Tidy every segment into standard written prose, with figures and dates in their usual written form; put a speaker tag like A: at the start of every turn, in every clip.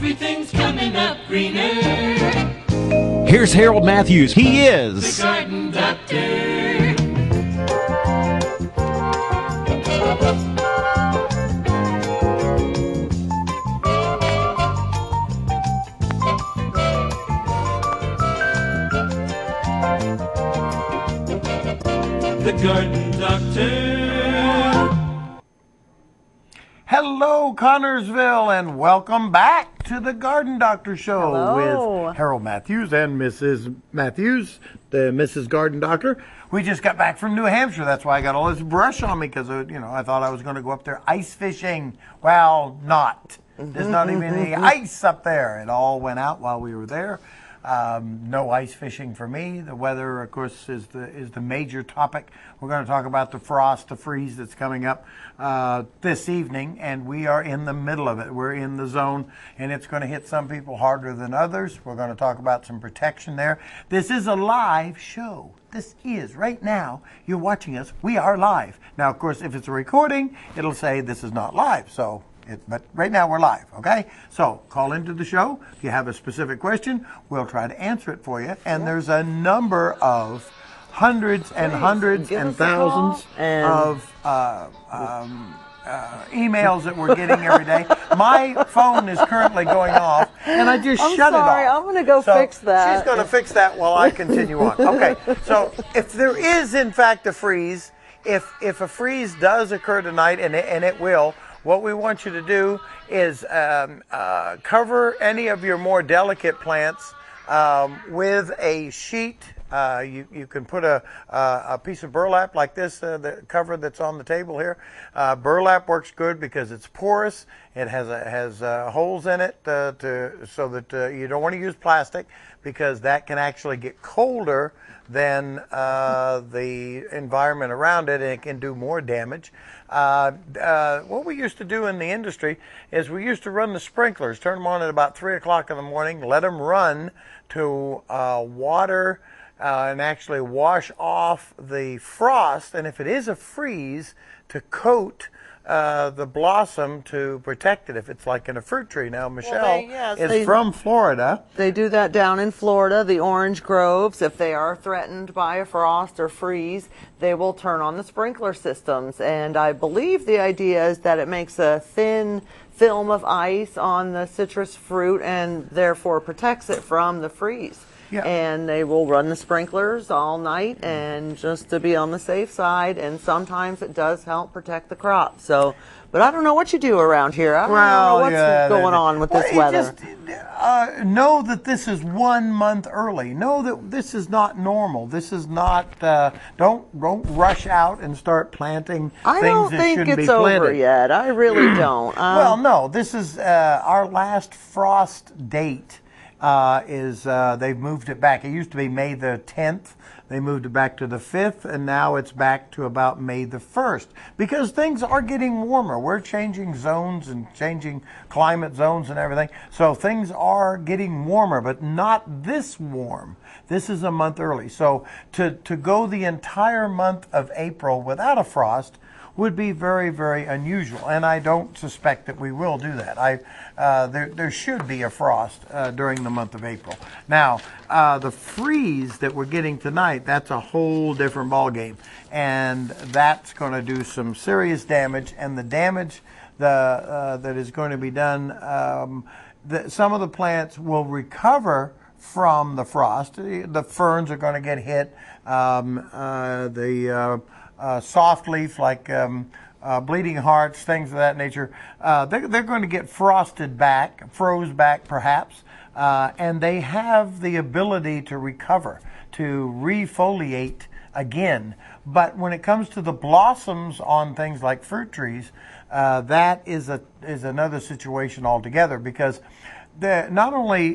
A: Everything's coming up greener.
B: Here's Harold Matthews. He is
A: the Garden Doctor. The Garden Doctor.
C: Hello, Connorsville, and welcome back to the Garden Doctor Show.
D: Hello.
C: With Harold Matthews and Mrs. Matthews, the Mrs. Garden Doctor. We just got back from New Hampshire. That's why I got all this brush on me because, I thought I was going to go up there ice fishing. Well, not. There's not even any ice up there. It all went out while we were there. No ice fishing for me. The weather, of course, is the major topic. We're going to talk about the frost, the freeze that's coming up this evening, and we are in the middle of it. We're in the zone, and it's going to hit some people harder than others. We're going to talk about some protection there. This is a live show. This is, right now, you're watching us. We are live. Now, of course, if it's a recording, it'll say this is not live, so... But right now we're live, okay? So call into the show. If you have a specific question, we'll try to answer it for you. And there's a number of hundreds and hundreds and thousands of emails that we're getting every day. My phone is currently going off, and I just shut it off.
D: I'm going to go fix that.
C: She's going to fix that while I continue on. Okay, so if there is, in fact, a freeze, if a freeze does occur tonight, and it will, what we want you to do is cover any of your more delicate plants with a sheet. You can put a piece of burlap like this, the cover that's on the table here. Burlap works good because it's porous. It has holes in it so that you don't want to use plastic because that can actually get colder than the environment around it, and it can do more damage. What we used to do in the industry is we used to run the sprinklers, turn them on at about 3 o'clock in the morning, let them run to water and actually wash off the frost, and if it is a freeze, to coat the blossom to protect it if it's like in a fruit tree. Now, Michelle is from Florida.
D: They do that down in Florida. The orange groves, if they are threatened by a frost or freeze, they will turn on the sprinkler systems. And I believe the idea is that it makes a thin film of ice on the citrus fruit and therefore protects it from the freeze.
C: Yeah.
D: And they will run the sprinklers all night and just to be on the safe side, and sometimes it does help protect the crop. So, but I don't know what you do around here. I don't know what's going on with this weather.
C: Just know that this is 1 month early. Know that this is not normal. This is not, don't rush out and start planting things that shouldn't be planted.
D: I don't think it's over yet. I really don't.
C: Well, no, this is our last frost date. They've moved it back. It used to be May the 10th. They moved it back to the 5th, and now it's back to about May the 1st because things are getting warmer. We're changing zones and changing climate zones and everything. So things are getting warmer, but not this warm. This is a month early. So to go the entire month of April without a frost would be very, very unusual, and I don't suspect that we will do that. There should be a frost during the month of April. Now, the freeze that we're getting tonight, that's a whole different ballgame, and that's going to do some serious damage, and the damage that is going to be done, some of the plants will recover from the frost. The ferns are going to get hit. Soft leaf like bleeding hearts, things of that nature, they're going to get froze back perhaps, and they have the ability to recover, to refoliate again. But when it comes to the blossoms on things like fruit trees, that is another situation altogether because not only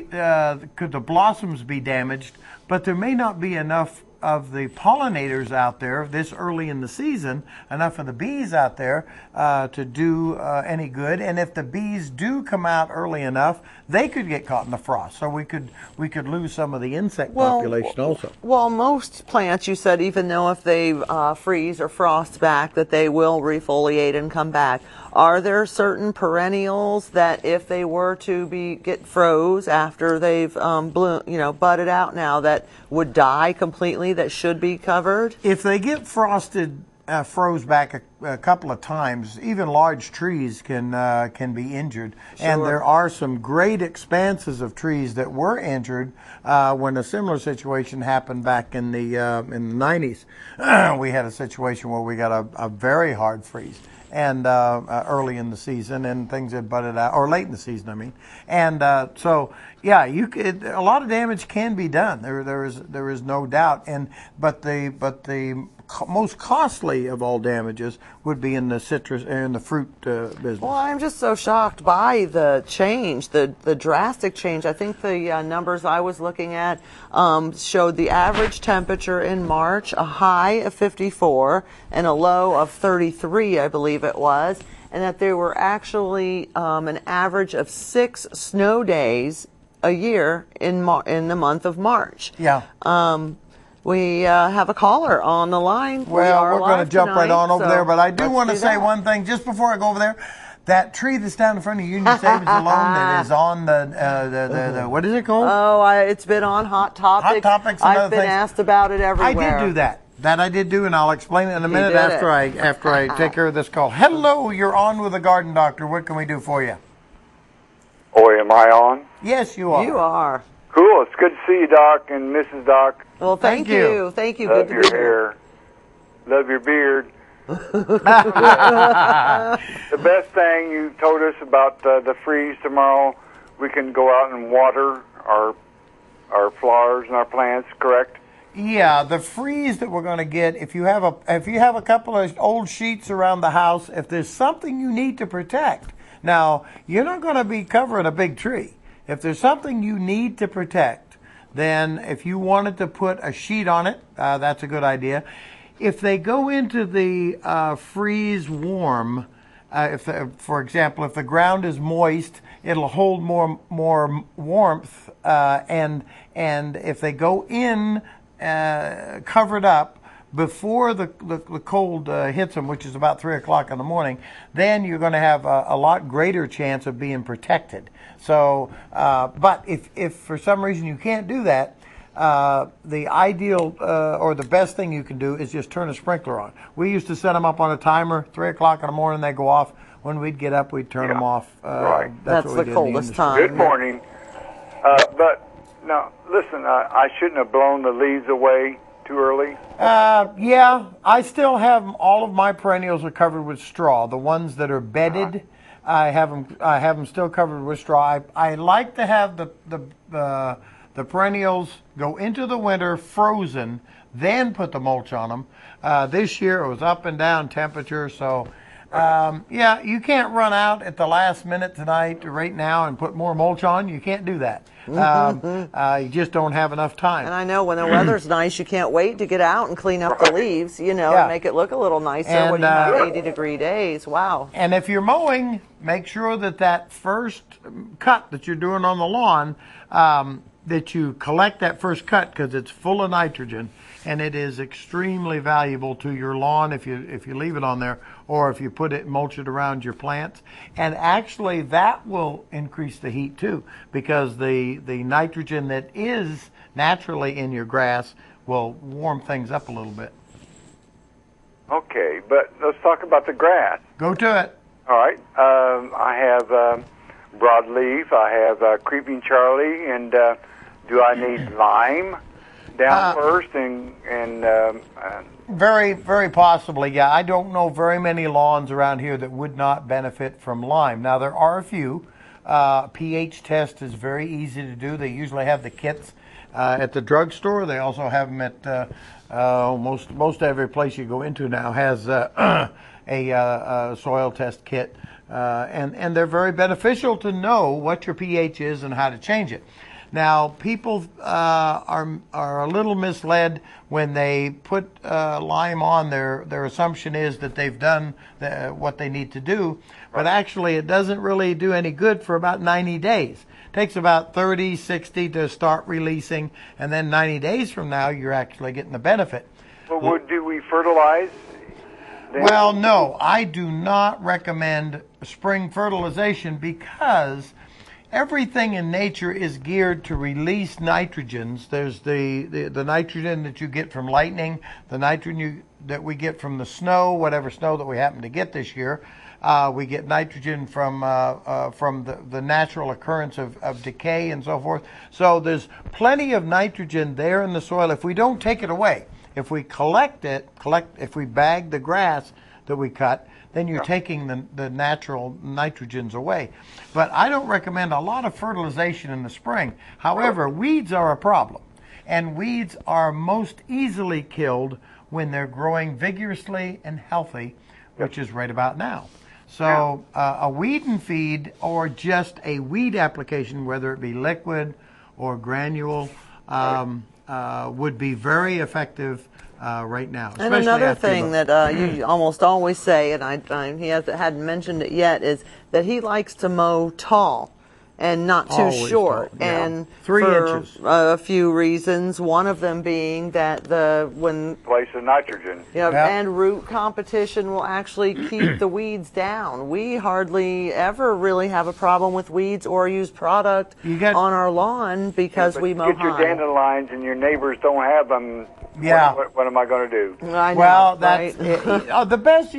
C: could the blossoms be damaged, but there may not be enough of the pollinators out there this early in the season, enough of the bees out there to do any good. And if the bees do come out early enough, they could get caught in the frost. So we could lose some of the insect population also.
D: Well, most plants, you said, even though if they freeze or frost back, that they will refoliate and come back. Are there certain perennials that, if they were to get froze after they've budded out now, that would die completely, that should be covered?
C: If they get froze back a couple of times, even large trees can be injured. Sure. And there are some great expanses of trees that were injured when a similar situation happened back in the 90s. We had a situation where we got a very hard freeze. And early in the season, and things had budded out, or late in the season, I mean. And so, yeah, a lot of damage can be done. There is no doubt. But the most costly of all damages would be in the citrus and the fruit business.
D: Well, I'm just so shocked by the change, the drastic change. I think the numbers I was looking at showed the average temperature in March, a high of 54 and a low of 33, I believe it was, and that there were actually an average of 6 snow days a year in the month of March.
C: Yeah.
D: We have a caller on the line.
C: Well, we're going to jump
D: tonight,
C: right on over there, but I do want to say
D: that.
C: one thing just before I go over there. That tree that's down in front of Union Savings Alone that is on the what is it called?
D: Oh, it's been on Hot Topics.
C: Hot Topics and
D: I've
C: other
D: been
C: things.
D: asked about it everywhere.
C: I did do that. That I did do, and I'll explain it in a minute after I take care of this call. Hello, you're on with the Garden Doctor. What can we do for you?
E: Oh, am I on?
C: Yes, you are.
D: You are.
E: Cool. It's good to see you, Doc and Mrs. Doc.
D: Well, thank you. Thank you.
E: Love
D: Good
E: your
D: to be here.
E: hair. Love your beard. The best thing you told us about the freeze tomorrow, we can go out and water our flowers and our plants, correct?
C: Yeah, the freeze that we're going to get, if you have a couple of old sheets around the house, if there's something you need to protect. Now, you're not going to be covering a big tree. If there's something you need to protect, then if you wanted to put a sheet on it, that's a good idea. If they go into the freeze warm, for example, if the ground is moist, it'll hold more warmth, and if they go in covered up before the cold hits them, which is about 3 o'clock in the morning, then you're going to have a lot greater chance of being protected. So, but if for some reason you can't do that, the ideal or the best thing you can do is just turn a sprinkler on. We used to set them up on a timer, 3 o'clock in the morning, they go off. When we'd get up, we'd turn them off.
E: Right.
D: That's
C: what we
D: the
C: did
D: coldest time.
E: Good morning. But now, listen, I shouldn't have blown the leaves away too early.
C: Yeah, I still have all of my perennials are covered with straw. The ones that are bedded, I have them still covered with straw. I like to have the perennials go into the winter frozen, then put the mulch on them. This year it was up and down temperature, so yeah, you can't run out at the last minute tonight, right now, and put more mulch on. You can't do that. You just don't have enough time.
D: And I know when the weather's nice, you can't wait to get out and clean up the leaves, and make it look a little nicer when you have 80-degree days. Wow.
C: And if you're mowing, make sure that first cut that you're doing on the lawn, that you collect that first cut, because it's full of nitrogen, and it is extremely valuable to your lawn if you leave it on there, or if you mulch it around your plants. And actually that will increase the heat too, because the nitrogen that is naturally in your grass will warm things up a little bit.
E: Okay, but let's talk about the grass.
C: Go to it.
E: All right. I have broadleaf, I have creeping Charlie, and do I need lime down first? And
C: very, very possibly, yeah. I don't know very many lawns around here that would not benefit from lime. Now, there are a few. pH test is very easy to do. They usually have the kits at the drugstore. They also have them at most every place you go into now has a soil test kit. And they're very beneficial to know what your pH is and how to change it. Now, people are a little misled when they put lime on. Their assumption is that they've done what they need to do, but actually it doesn't really do any good for about 90 days. It takes about 30, 60 to start releasing, and then 90 days from now, you're actually getting the benefit.
E: Well, do we fertilize?
C: Well, no, I do not recommend spring fertilization because everything in nature is geared to release nitrogens. There's the nitrogen that you get from lightning, the nitrogen that we get from the snow, whatever snow that we happen to get this year. We get nitrogen from the natural occurrence of decay and so forth. So there's plenty of nitrogen there in the soil. If we don't take it away, if we if we bag the grass that we cut, then you're taking the natural nitrogens away. But I don't recommend a lot of fertilization in the spring. However, weeds are a problem. And weeds are most easily killed when they're growing vigorously and healthy, which is right about now. So a weed and feed or just a weed application, whether it be liquid or granule, would be very effective right now.
D: And another thing that you almost always say, and he hadn't mentioned it yet, is that he likes to mow tall and not too
C: Always
D: short.
C: tall, yeah.
D: And
C: 3
D: for
C: inches.
D: A few reasons. One of them being that
E: Place of nitrogen.
D: and root competition will actually keep the weeds down. We hardly ever really have a problem with weeds or use product on our lawn because we mow
E: Get your
D: high.
E: dandelions and your neighbors don't have them.
C: Yeah.
E: What am I going to do?
D: I know,
C: Well, that's
D: right?
C: the best.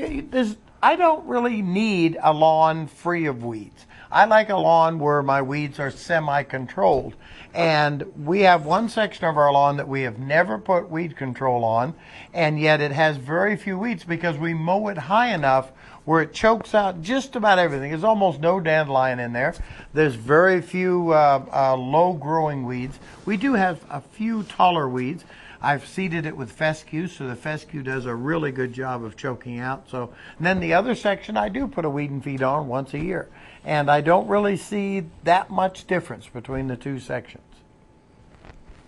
C: I don't really need a lawn free of weeds. I like a lawn where my weeds are semi-controlled. And we have one section of our lawn that we have never put weed control on, and yet it has very few weeds because we mow it high enough where it chokes out just about everything. There's almost no dandelion in there. There's very few low-growing weeds. We do have a few taller weeds. I've seeded it with fescue, so the fescue does a really good job of choking out. And then the other section, I do put a weed and feed on once a year. And I don't really see that much difference between the two sections.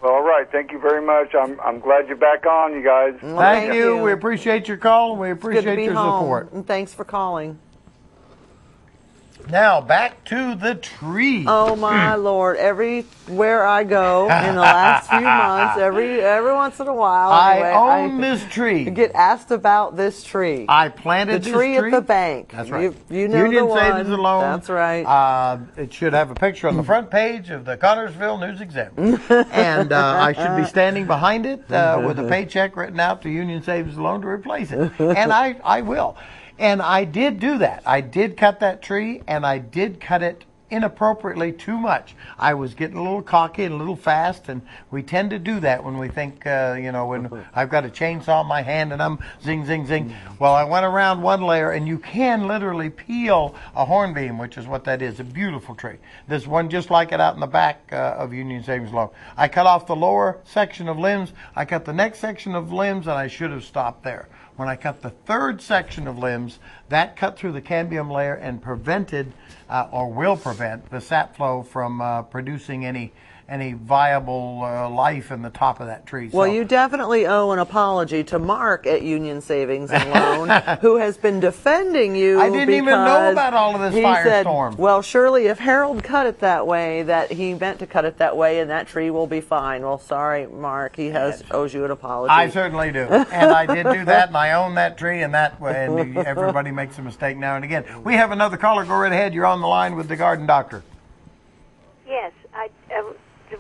E: Well, all right. Thank you very much. I'm glad you're back on, you guys.
D: Well,
C: Thank you. We appreciate your call, and we
D: Good to
C: appreciate
D: be
C: your
D: home,
C: support.
D: and thanks for calling.
C: Now, back to the tree.
D: Oh my Lord! Everywhere I go in the last few months, every once in a while, anyway,
C: I own this tree.
D: Get asked about this tree.
C: I planted
D: the
C: this
D: tree at the bank.
C: That's right.
D: You know
C: Union
D: the one.
C: Savings and Loan.
D: That's right.
C: It should have a picture on the front page of the Connersville News Examiner, and I should be standing behind it with a paycheck written out to Union Savings and Loan to replace it, and I will. And I did do that. I did cut that tree, and I did cut it inappropriately too much. I was getting a little cocky and a little fast, and we tend to do that when we think, when I've got a chainsaw in my hand and I'm zing, zing, zing. Well, I went around one layer, and you can literally peel a hornbeam, which is what that is, a beautiful tree. There's one just like it out in the back of Union Savings Loan. I cut off the lower section of limbs. I cut the next section of limbs, and I should have stopped there. When I cut the third section of limbs, that cut through the cambium layer and prevented, or will prevent, the sap flow from producing any viable life in the top of that tree.
D: Well, you definitely owe an apology to Mark at Union Savings and Loan, who has been defending you.
C: I didn't even know about all of this firestorm.
D: Said, well, surely if Harold cut it that way, that he meant to cut it that way, and that tree will be fine. Well, sorry, Mark, he owes you an apology.
C: I certainly do, and I did do that, and I own that tree, and and everybody makes a mistake now and again. We have another caller. Go right ahead. You're on the line with the Garden Doctor.
F: Yes, I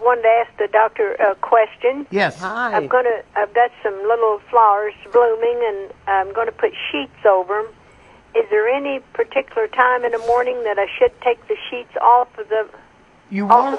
F: wanted to ask the doctor a question.
C: Yes.
D: Hi.
F: I've got some little flowers blooming, and I'm going to put sheets over them. Is there any particular time in the morning that I should take the sheets off of the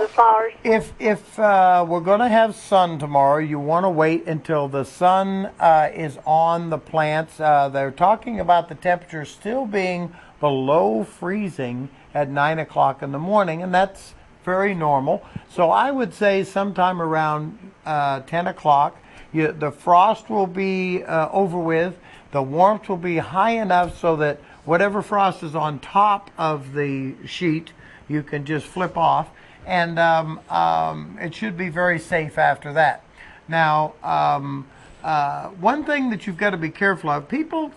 F: flowers?
C: If we're going to have sun tomorrow, you want to wait until the sun is on the plants. They're talking about the temperature still being below freezing at 9 o'clock in the morning, and that's very normal. So I would say sometime around 10 o'clock, the frost will be over with. The warmth will be high enough so that whatever frost is on top of the sheet, you can just flip off. and it should be very safe after that. Now, one thing that you've got to be careful of, people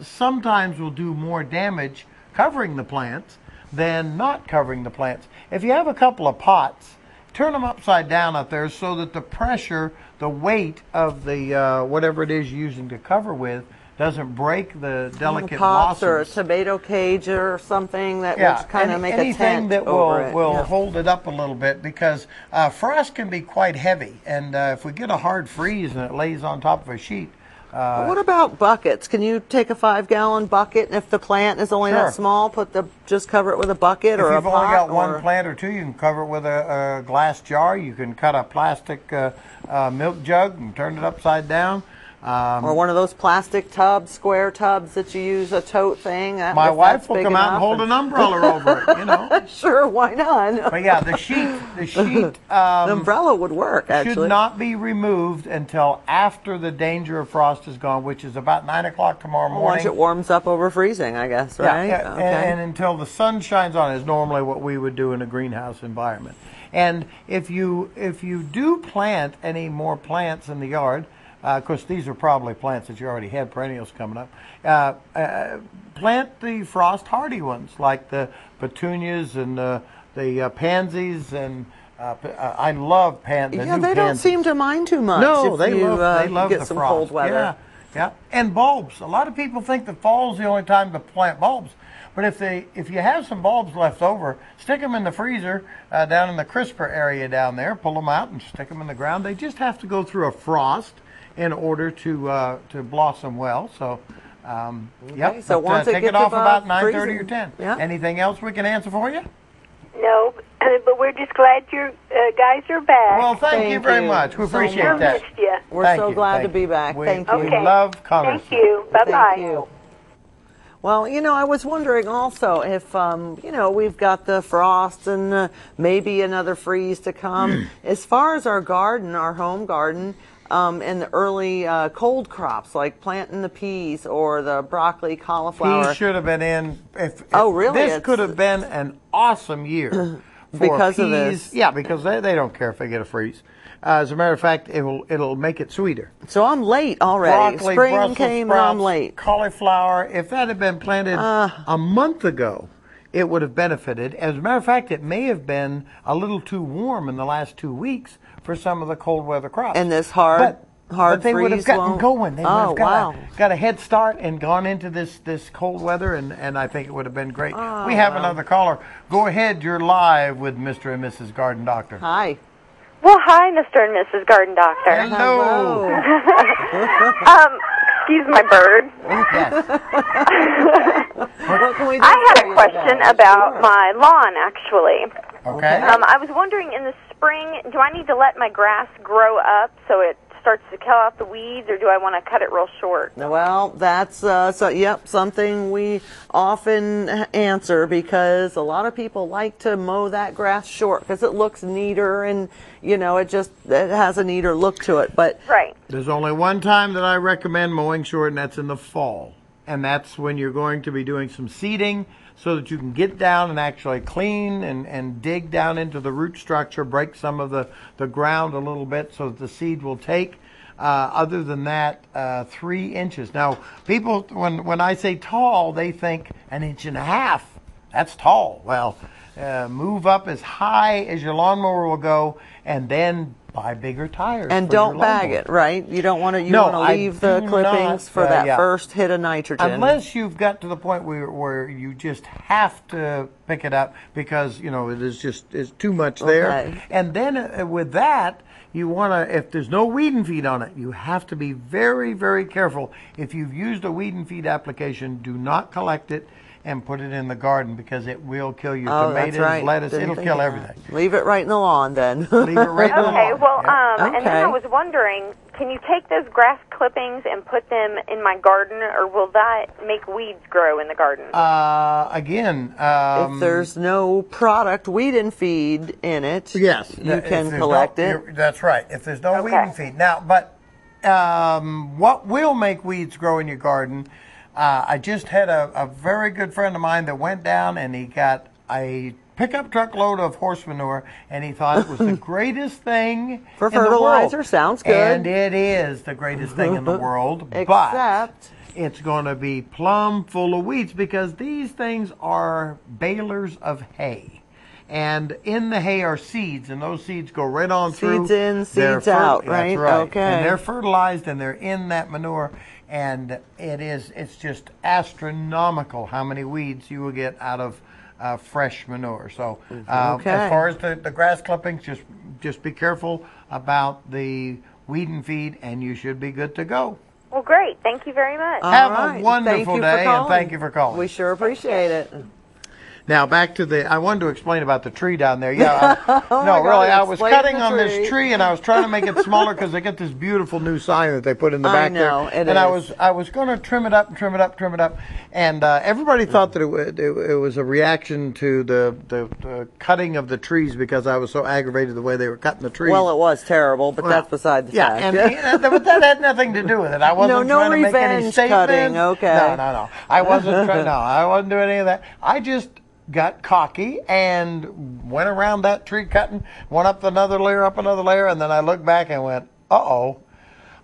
C: sometimes will do more damage covering the plants than not covering the plants. If you have a couple of pots, turn them upside down up there so that the pressure, the weight of the whatever it is you're using to cover with doesn't break the delicate
D: pots or a
C: blossoms.
D: tomato cage or something that will kind of make a
C: anything
D: tent
C: that
D: over it.
C: will hold it up a little bit, because frost can be quite heavy, and if we get a hard freeze and it lays on top of a sheet.
D: What about buckets? Can you take a 5-gallon bucket, and if the plant is only
C: Sure.
D: that small, just cover it with a bucket
C: If
D: or a
C: you've
D: pot?
C: only got
D: or...
C: one plant or two, you can cover it with a glass jar. You can cut a plastic milk jug and turn it upside down.
D: Or one of those plastic tubs, square tubs that you use, a tote thing.
C: My wife will come out and hold an umbrella over it, you know.
D: Sure, why not?
C: But yeah, the sheet
D: The umbrella would work, actually.
C: should not be removed until after the danger of frost is gone, which is about 9 o'clock tomorrow morning.
D: Once it warms up over freezing, I guess, right?
C: Yeah, and until the sun shines on it is normally what we would do in a greenhouse environment. And if you do plant any more plants in the yard, of course, these are probably plants that you already had perennials coming up. Plant the frost hardy ones like the petunias and the pansies, and I love pansies.
D: Yeah, they don't seem to mind too much.
C: No,
D: if
C: they
D: you,
C: love
D: get
C: the
D: some
C: frost.
D: cold weather.
C: Yeah, yeah, and bulbs. A lot of people think that fall's the only time to plant bulbs. But if you have some bulbs left over, stick them in the freezer down in the crisper area down there. Pull them out and stick them in the ground. They just have to go through a frost in order to blossom well. So, yep.
D: So once it
C: take
D: gets
C: it off
D: above
C: about 9:30 or
D: freezing.
C: 10.
D: Yeah.
C: Anything else we can answer for you?
F: No, but we're just glad you guys are back.
C: Well, thank you
D: Thank
C: very
D: you
C: much. We
D: so
C: appreciate
F: I
D: much.
C: that.
F: missed you.
D: We're
C: Thank
D: so
C: you,
D: glad
C: thank
D: to be
C: you.
D: back. Thank you.
C: We
F: Okay.
C: love colors.
F: Thank you. Bye-bye.
D: Thank you. Well, I was wondering also if, we've got the frost and maybe another freeze to come. As far as our garden, our home garden, and the early cold crops like planting the peas or the broccoli, cauliflower.
C: Peas should have been in.
D: Oh, really?
C: This could have been an awesome year for
D: Because
C: peas.
D: of this.
C: Yeah, because they don't care if they get a freeze. As a matter of fact, it'll make it sweeter.
D: So I'm late already.
C: Broccoli,
D: Spring
C: Brussels
D: came
C: sprouts,
D: and I'm late.
C: Cauliflower. If that had been planted a month ago, it would have benefited. As a matter of fact, it may have been a little too warm in the last 2 weeks for some of the cold weather crops.
D: And this hard
C: but they would have
D: freeze
C: gotten
D: won't-
C: going. They would
D: Oh,
C: have
D: wow.
C: got a head start and gone into this cold weather, and I think it would have been great. We have another caller. Go ahead. You're live with Mr. and Mrs. Garden Doctor.
D: Hi.
G: Well, hi, Mr. and Mrs. Garden Doctor.
C: Hello.
G: Excuse my bird.
C: Yes.
D: What can we do
G: I had
D: for
G: a
D: you
G: question
D: today?
G: about
D: Sure.
G: my lawn, actually.
C: Okay.
G: I was wondering, in the spring, do I need to let my grass grow up so it starts to kill out the weeds, or do I want to cut it real short?
D: Well, that's something we often answer, because a lot of people like to mow that grass short because it looks neater, and it has a neater look to it. But
G: Right.
C: There's only one time that I recommend mowing short, and that's in the fall. And that's when you're going to be doing some seeding so that you can get down and actually clean and dig down into the root structure, break some of the ground a little bit so that the seed will take. Other than that, 3 inches. Now, people, when I say tall, they think 1.5 inches. That's tall. Well, move up as high as your lawnmower will go, and then buy bigger tires.
D: and
C: for your
D: don't bag
C: lawnmower.
D: it, right? You don't want to. You
C: No,
D: want to
C: I
D: leave the
C: do
D: clippings
C: not,
D: for that
C: yeah.
D: first hit of nitrogen.
C: Unless you've got to the point where you just have to pick it up because it is too much there.
D: Okay.
C: And then with that, you want to, if there's no weed and feed on it, you have to be very, very careful. If you've used a weed and feed application, do not collect it and put it in the garden, because it will kill your
D: Oh,
C: tomatoes,
D: that's right.
C: lettuce.
D: Didn't
C: It'll
D: think
C: kill
D: of
C: everything.
D: that. Leave it right in the lawn then.
C: Leave it right in the
G: Okay,
C: lawn.
G: well,
C: Yeah.
G: and then
D: Okay.
G: I was wondering, can you take those grass clippings and put them in my garden, or will that make weeds grow in the garden?
C: Again,
D: if there's no product weed and feed in it,
C: yes,
D: you
C: if
D: can
C: there's
D: collect
C: no,
D: it.
C: That's right. If there's no weed
G: Okay.
C: and feed. Now, but what will make weeds grow in your garden? I just had a very good friend of mine that went down and he got a pickup truck load of horse manure, and he thought it was the greatest thing
D: For
C: in the world.
D: fertilizer, sounds good.
C: And it is the greatest thing in the world, but
D: Except
C: it's going to be plumb full of weeds because these things are balers of hay. And in the hay are seeds, and those seeds go right on through.
D: Seeds in,
C: They're
D: seeds out,
C: That's
D: right?
C: right.
D: Okay.
C: And they're fertilized, and they're in that manure. And it's just astronomical how many weeds you will get out of fresh manure. So as far as the grass clippings, just be careful about the weed and feed, and you should be good to go.
G: Well, great. Thank you very much.
C: Have
D: right.
C: a wonderful
D: Thank you for
C: day, and
D: calling.
C: thank you for calling.
D: we sure appreciate it.
C: Now back to I wanted to explain about the tree down there. Yeah, no,
D: God,
C: really, I was
D: explain
C: cutting
D: the
C: on
D: tree.
C: this tree, and I was trying to make it smaller because they get this beautiful new sign that they put in the
D: I
C: back
D: know,
C: there.
D: it
C: and
D: is.
C: I was going to trim it up, and everybody thought that it was a reaction to the cutting of the trees because I was so aggravated the way they were cutting the trees.
D: Well, it was terrible, but that's beside the fact.
C: But that had nothing to do with it. I wasn't
D: No
C: trying to make any
D: revenge
C: statements.
D: cutting, okay.
C: No. I wasn't trying. No, I wasn't doing any of that. I just got cocky and went around that tree cutting, went up another layer, and then I looked back and went, uh-oh,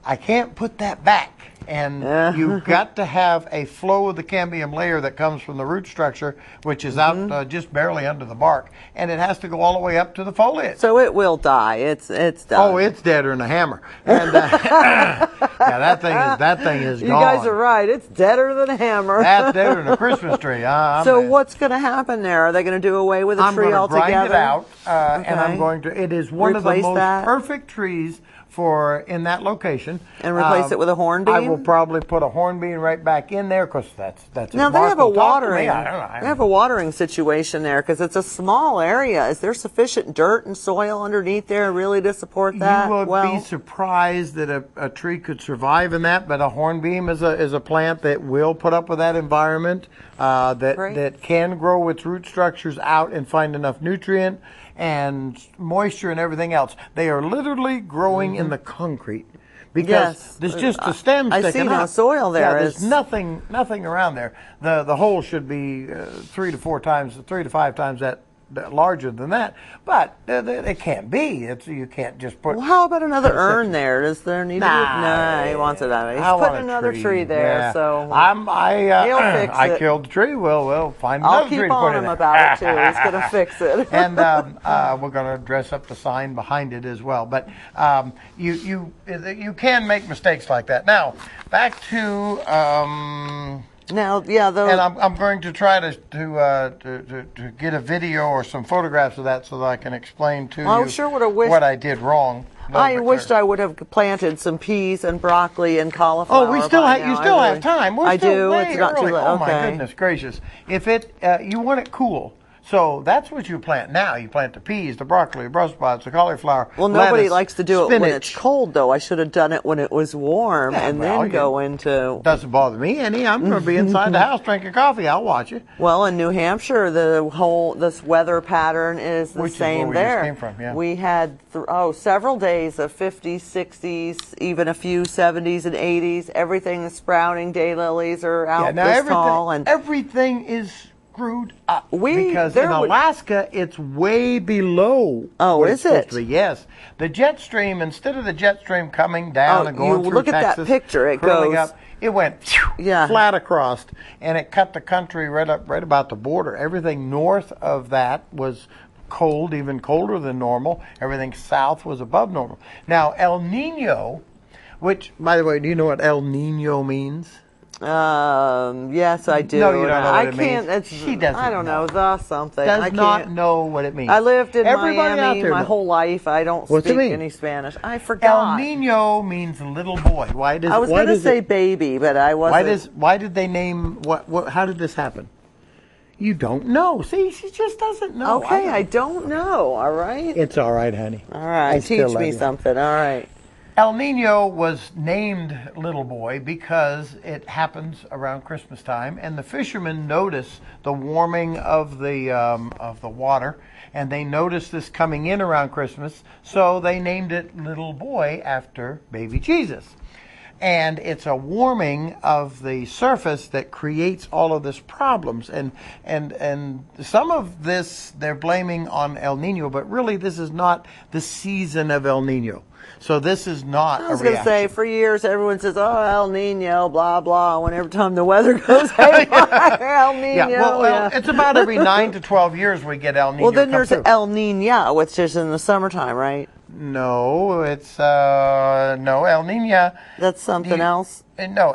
C: I can't put that back. And you've got to have a flow of the cambium layer that comes from the root structure, which is out just barely under the bark, and it has to go all the way up to the foliage.
D: So it will die. It's done.
C: Oh, it's deader than a hammer. And yeah, that thing is
D: You
C: gone.
D: guys are right. It's deader than a hammer.
C: That's deader than a Christmas tree.
D: So what's going to happen there? Are they going to do away with the
C: I'm
D: tree
C: going to
D: altogether?
C: grind it out, and I'm
D: Okay.
C: going to. It is one of the
D: Replace
C: most
D: that?
C: perfect trees for in that location.
D: And replace it with a hornbeam?
C: I will probably put a hornbeam right back in there because that's.
D: Now
C: if
D: they
C: Mark
D: have a
C: will talk to me,
D: watering.
C: I don't know.
D: They have a watering situation there because it's a small area. Is there sufficient dirt and soil underneath there really to support that?
C: You would be surprised that a tree could survive in that, but a hornbeam is a plant that will put up with that environment, that can grow its root structures out and find enough nutrient and moisture and everything else. They are literally growing in the concrete. Because there's just the stem sticking up.
D: I see no soil there.
C: Yeah, there's nothing around there. The hole should be 3 to 5 times that larger than that, but it can't be. You can't just put.
D: Well, how about another urn there? Does there need to be? No, he wants it out of it. He's putting another tree there,
C: yeah.
D: so
C: I
D: fix
C: I
D: it.
C: killed the tree. We'll find
D: I'll
C: another tree
D: keep
C: to put
D: on
C: in
D: him
C: there.
D: about it too. He's going to fix it.
C: And we're going to dress up the sign behind it as well. But you can make mistakes like that. Now back to.
D: Now, yeah,
C: and I'm going to try to get a video or some photographs of that so that I can explain to you
D: sure would have wished
C: what I did wrong.
D: I wished I would have planted some peas and broccoli and cauliflower.
C: Oh, you still have time. We're
D: I
C: still
D: do.
C: way
D: It's not too
C: early.
D: late.
C: Oh my
D: Okay.
C: goodness gracious! If you want it cool. So that's what you plant now. You plant the peas, the broccoli, the Brussels sprouts, the cauliflower.
D: Well, nobody
C: lettuce,
D: likes to do it
C: spinach.
D: when it's cold, though. I should have done it when it was warm and then go into.
C: Doesn't bother me any. I'm going to be inside the house drinking coffee. I'll watch you.
D: Well, in New Hampshire, this weather pattern is the
C: Which is
D: same
C: where we
D: there.
C: just came from, yeah.
D: We had several days of 50s, 60s, even a few 70s and 80s. Everything is sprouting. Daylilies are out this tall, and
C: everything is screwed up.
D: We-
C: because
D: there
C: in
D: was-
C: Alaska, it's way below.
D: Oh,
C: what
D: is
C: it's supposed
D: it?
C: to be. Yes, the jet stream, instead of the jet stream coming down and going
D: you
C: through
D: look at that
C: Texas,
D: picture, it
C: curling
D: goes-
C: up, it went flat across, and it cut the country right about the border. Everything north of that was cold, even colder than normal. Everything south was above normal. Now El Nino, which, by the way, do you know what El Nino means?
D: Yes, I do.
C: No, you don't know
D: I
C: what it
D: can't.
C: means. She doesn't
D: I don't know. The something.
C: Does
D: I can't.
C: not know what it means.
D: I lived in
C: Everybody out
D: Miami
C: there
D: my
C: knows.
D: whole life. I don't
C: What's it
D: speak
C: mean?
D: any Spanish. I
C: El
D: forgot.
C: Nino means little boy. Why does
D: I was
C: why
D: going to
C: does
D: say
C: it,
D: baby, but I wasn't.
C: why did they name what how did this happen? You don't know. See, she just doesn't know.
D: Okay, I don't know. All right.
C: It's all right, honey.
D: All right.
C: I still
D: Teach
C: love
D: me
C: you.
D: something. All right.
C: El Nino was named Little Boy because it happens around Christmas time, and the fishermen notice the warming of the water, and they notice this coming in around Christmas, so they named it Little Boy after baby Jesus. And it's a warming of the surface that creates all of this problems. And some of this they're blaming on El Nino, but really this is not the season of El Nino. So this is not a reaction.
D: I was going to say, for years, everyone says, oh, El Nino, blah, blah, whenever time the weather goes haywire, El Nino.
C: Yeah, well, it's about every 9 to 12 years we get El Nino.
D: Well, then there's
C: through.
D: El Nino, which is in the summertime, right?
C: No, it's, no, El Nino.
D: That's something else?
C: No,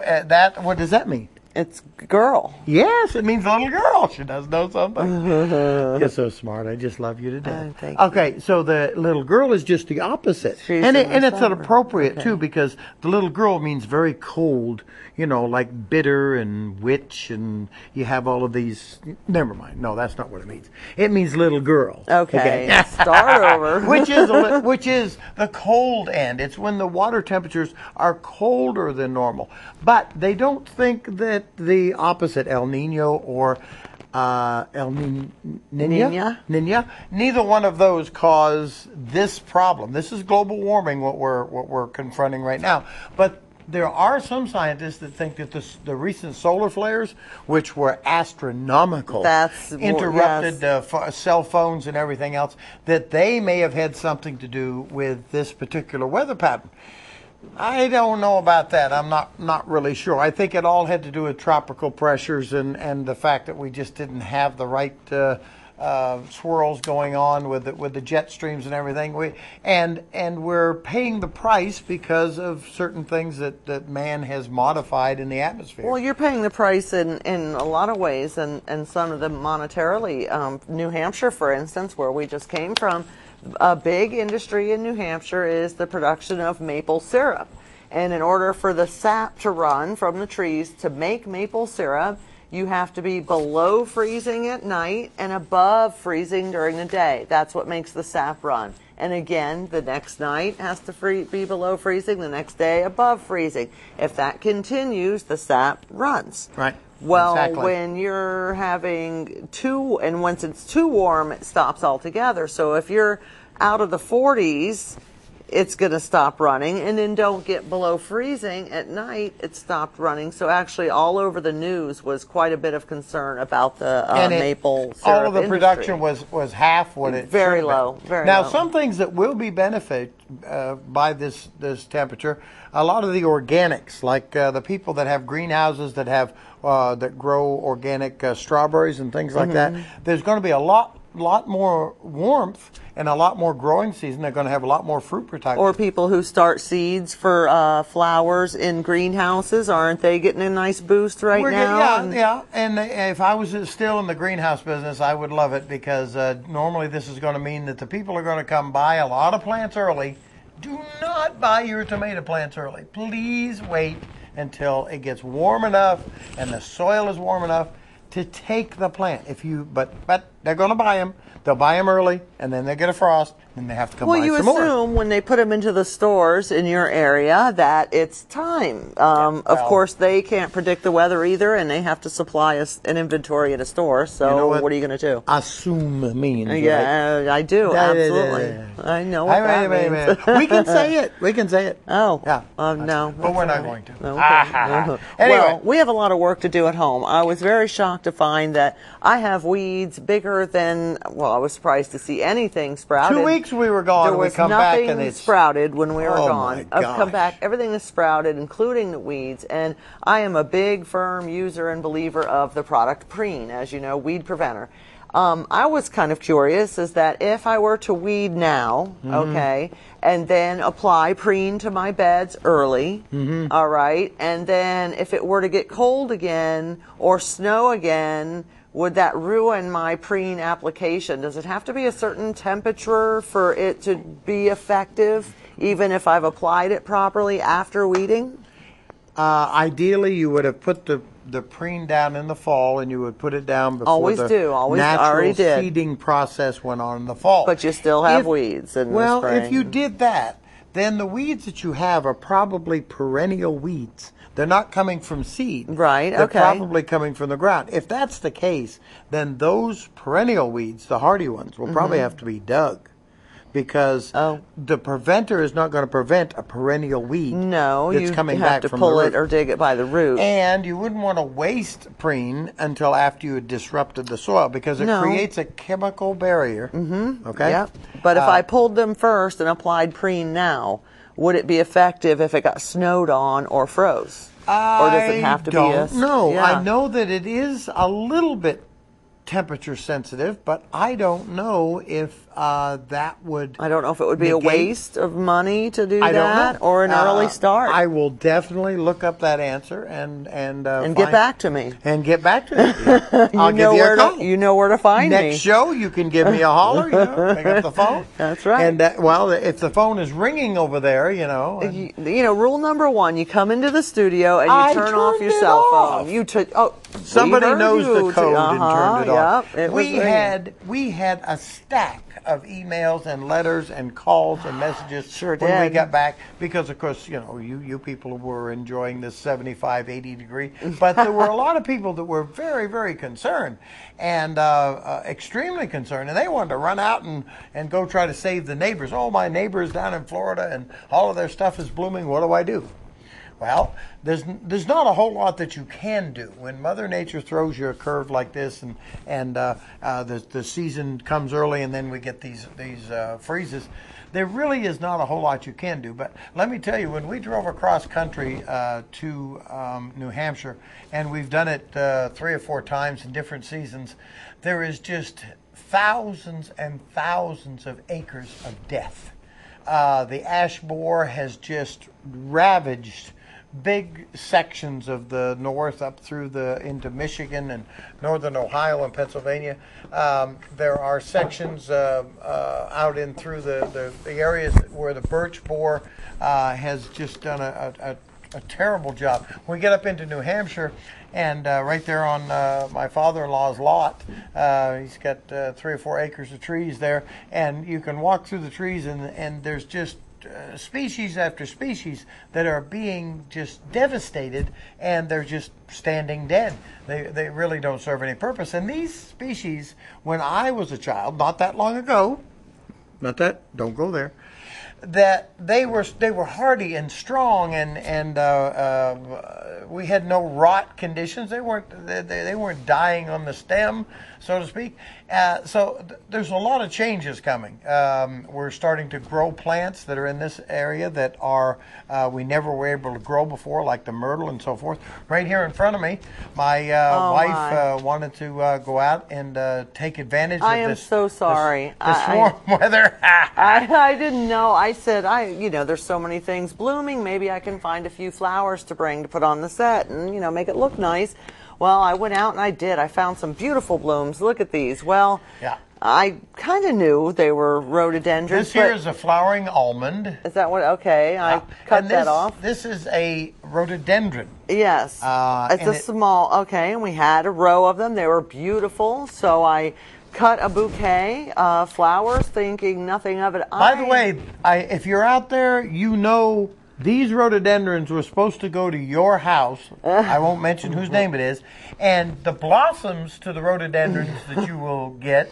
C: what does that mean?
D: It's girl.
C: Yes, it means little girl. She does know something. You're so smart. I just love you to death.
D: Thank you.
C: Okay, so the little girl is just the opposite.
D: She's
C: and
D: in the
C: it's
D: summer.
C: appropriate,
D: Okay.
C: too, because the little girl means very cold, like bitter and witch, and you have all of these. Never mind. No, that's not what it means. It means little girl.
D: Okay. Start over.
C: which is the cold end. It's when the water temperatures are colder than normal. But they don't think that the opposite, El Nino or El Nina, neither one of those cause this problem. This is global warming, what we're confronting right now. But there are some scientists that think that the recent solar flares, which were astronomical, interrupted cell phones and everything else, that they may have had something to do with this particular weather pattern. I don't know about that. I'm not really sure. I think it all had to do with tropical pressures and the fact that we just didn't have the right swirls going on with the jet streams and everything. And we're paying the price because of certain things that man has modified in the atmosphere.
D: Well, you're paying the price in a lot of ways, and some of them monetarily. New Hampshire, for instance, where we just came from, a big industry in New Hampshire is the production of maple syrup. And in order for the sap to run from the trees to make maple syrup, you have to be below freezing at night and above freezing during the day. That's what makes the sap run. And again, the next night has to be below freezing, the next day above freezing. If that continues, the sap runs.
C: Right.
D: Well,
C: exactly.
D: When you're having and once it's too warm, it stops altogether. So if you're out of the 40s, it's going to stop running, and then don't get below freezing at night, it stopped running. So actually all over the news was quite a bit of concern about the maple syrup
C: all of the
D: industry.
C: production was half what it
D: very
C: should have
D: low,
C: been.
D: very
C: now
D: low.
C: Some things that will be benefit by this temperature, a lot of the organics, like the people that have greenhouses that have that grow organic strawberries and things like that, there's going to be a lot more warmth and a lot more growing season. They're going to have a lot more fruit production.
D: Or people who start seeds for flowers in greenhouses, aren't they getting a nice boost now?
C: Yeah. And if I was still in the greenhouse business, I would love it, because normally this is going to mean that the people are going to come buy a lot of plants early. Do not buy your tomato plants early. Please wait until it gets warm enough and the soil is warm enough to take the plant. But they're going to buy them. They'll buy them early, and then they get a frost, and they have to come buy some more.
D: Well, you assume when they put them into the stores in your area that it's time. Of course, they can't predict the weather either, and they have to supply an inventory at a store. So
C: You know what
D: are you going to do?
C: Assume means.
D: Yeah, I do. Absolutely. I know what that means.
C: We can say it. We can say it.
D: Oh.
C: Yeah.
D: No.
C: But we're not going to.
D: Okay.
C: Anyway.
D: Well, we have a lot of work to do at home. I was very shocked to find that I have weeds bigger than, I was surprised to see anything sprouted.
C: 2 weeks we were gone,
D: There
C: we
D: was
C: come back
D: nothing
C: and it's
D: sprouted when we were gone.
C: my
D: I've come
C: gosh.
D: back, everything is sprouted, including the weeds, and I am a big, firm user and believer of the product Preen, as you know, weed preventer. I was kind of curious is that if I were to weed now, okay, and then apply Preen to my beds early, all right, and then if it were to get cold again or snow again, would that ruin my Preen application? Does it have to be a certain temperature for it to be effective, even if I've applied it properly after weeding?
C: Ideally, you would have put the Preen down in the fall, and you would put it down before
D: Always
C: the
D: do. Always
C: natural
D: already did.
C: seeding process went on in the fall.
D: But you still have weeds in the spring.
C: If you did that, then the weeds that you have are probably perennial weeds. They're not coming from seed.
D: Right,
C: They're
D: okay.
C: probably coming from the ground. If that's the case, then those perennial weeds, the hardy ones, will probably have to be dug. because the preventer is not going to prevent a perennial weed.
D: No,
C: that's
D: you
C: coming
D: have
C: back
D: to
C: from
D: pull
C: the
D: it
C: root.
D: or dig it by the root.
C: And you wouldn't want to waste preen until after you had disrupted the soil because it creates a chemical barrier. Mm-hmm. Okay.
D: Yep. But if I pulled them first and applied preen now, would it be effective if it got snowed on or froze? Or does it have to be a...
C: No,
D: Yeah.
C: I know that it is a little bit temperature sensitive, but I don't know if that would...
D: I don't know if it would be a waste of money to do
C: I don't
D: that
C: know.
D: or an early start.
C: I will definitely look up that answer and
D: get back to me.
C: And get back to me. I'll give you a call.
D: You know where to find me.
C: Next show, you can give me a holler. Pick up the phone.
D: That's right.
C: And well, if the phone is ringing over there, you know.
D: Rule number 1: you come into the studio and you turn off your
C: turned it
D: cell
C: off.
D: phone.
C: Somebody knows the code and turned it off.
D: Yep,
C: we had a stack of emails and letters and calls and messages when we
D: did.
C: got back because, of course, you people were enjoying this 75, 80 degree, but there were a lot of people that were very, very concerned and extremely concerned, and they wanted to run out and go try to save the neighbors. Oh, my neighbors down in Florida and all of their stuff is blooming. What do I do? Well, there's not a whole lot that you can do when Mother Nature throws you a curve like this, and the season comes early, and then we get these freezes. There really is not a whole lot you can do. But let me tell you, when we drove across country to New Hampshire, and we've done it 3 or 4 times in different seasons, there is just thousands and thousands of acres of death. The ash borer has just ravaged big sections of the north up through into Michigan and northern Ohio and Pennsylvania. There are sections out in through the areas where the birch borer has just done a terrible job. When we get up into New Hampshire, and right there on my father-in-law's lot, he's got 3 or 4 acres of trees there, and you can walk through the trees, and there's just species after species that are being just devastated, and they're just standing dead. They really don't serve any purpose. And these species, when I was a child, not that long ago, don't go there, that they were hardy and strong, and we had no rot conditions. They weren't dying on the stem, so to speak. So there's a lot of changes coming. We're starting to grow plants that are in this area that are we never were able to grow before, like the myrtle and so forth. Right here in front of me, my wife wanted to go out and take advantage of this.
D: I am so sorry.
C: This warm weather.
D: I didn't know. I said, there's so many things blooming. Maybe I can find a few flowers to bring to put on the set and, make it look nice. Well, I went out and I did. I found some beautiful blooms. Look at these. Well,
C: yeah.
D: I kind of knew they were rhododendrons.
C: This here is a flowering almond.
D: Is that what? Okay, I cut that off.
C: This is a rhododendron.
D: Yes. It's a small, okay, and we had a row of them. They were beautiful, so I cut a bouquet of flowers thinking nothing of it.
C: By the way, if you're out there, these rhododendrons were supposed to go to your house. I won't mention whose name it is. And the blossoms to the rhododendrons that you will get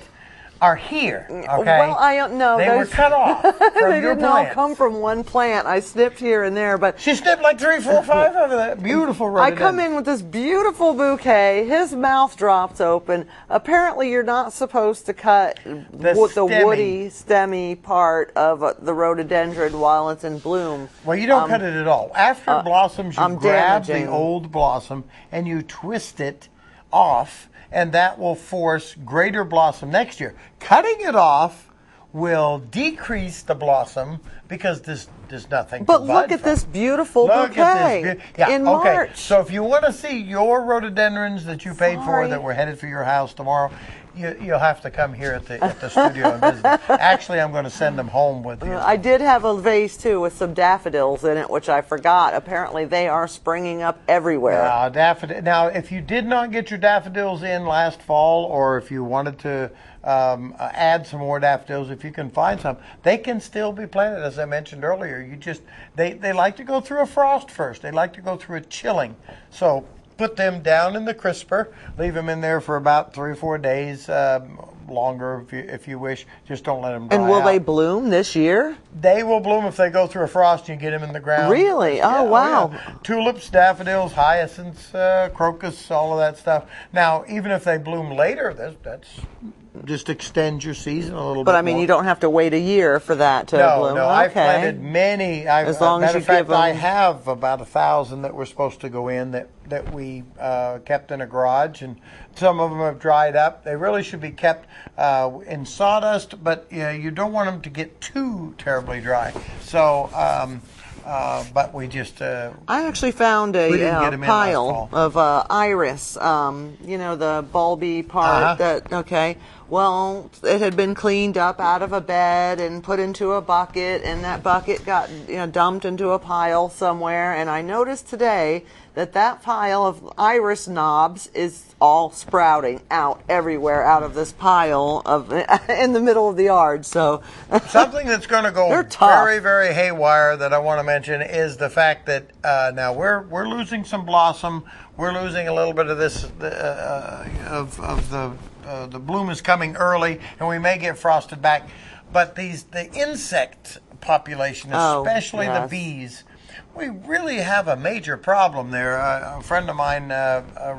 C: are here. Okay.
D: Well, I don't know.
C: They were cut off from
D: they
C: your
D: didn't all
C: plants.
D: come from one plant. I snipped here and there, but
C: she snipped like 3, 4, 5 of that beautiful rhododendron.
D: I come in with this beautiful bouquet. His mouth drops open. Apparently, you're not supposed to cut the woody, stemmy part of the rhododendron while it's in bloom.
C: Well, you don't cut it at all. After it blossoms, you grab the old blossom and you twist it off, and that will force greater blossom next year. Cutting it off will decrease the blossom because there's nothing to bud
D: look at
C: from.
D: this beautiful bouquet in March.
C: Okay. So if you want to see your rhododendrons that you paid for that were headed for your house tomorrow, you'll have to come here at the studio and visit. Actually, I'm going to send them home with you.
D: I did have a vase, too, with some daffodils in it, which I forgot. Apparently, they are springing up everywhere.
C: Now, if you did not get your daffodils in last fall, or if you wanted to add some more daffodils, if you can find some, they can still be planted, as I mentioned earlier. They like to go through a frost first. They like to go through a chilling. So put them down in the crisper, leave them in there for about 3 or 4 days, longer if you wish. Just don't let them dry
D: And will
C: out.
D: they bloom this year?
C: They will bloom if they go through a frost and you get them in the ground.
D: Really?
C: Yeah,
D: Oh, wow.
C: yeah. Tulips, daffodils, hyacinths, crocus, all of that stuff. Now, even if they bloom later, that's just extends your season a little bit.
D: But I mean,
C: more.
D: you don't have to wait a year for that to
C: No,
D: bloom.
C: no, I've planted many.
D: As long as
C: matter
D: you
C: of fact,
D: give
C: I
D: them-
C: have about 1,000 that were supposed to go in that we kept in a garage, and some of them have dried up. They really should be kept in sawdust, but you don't want them to get too terribly dry. So, but we just
D: I actually found
C: We didn't get
D: a
C: 'em in last
D: pile
C: fall.
D: of iris, the bulby part okay. Well, it had been cleaned up out of a bed and put into a bucket, and that bucket got dumped into a pile somewhere. And I noticed today that pile of iris knobs is all sprouting out everywhere out of this pile of in the middle of the yard. So
C: something that's going to go
D: They're tough.
C: very, very haywire that I want to mention is the fact that now we're losing some blossom. We're losing a little bit of this the bloom is coming early, and we may get frosted back. But the insect population, especially the
D: yes.
C: bees, we really have a major problem there. A friend of mine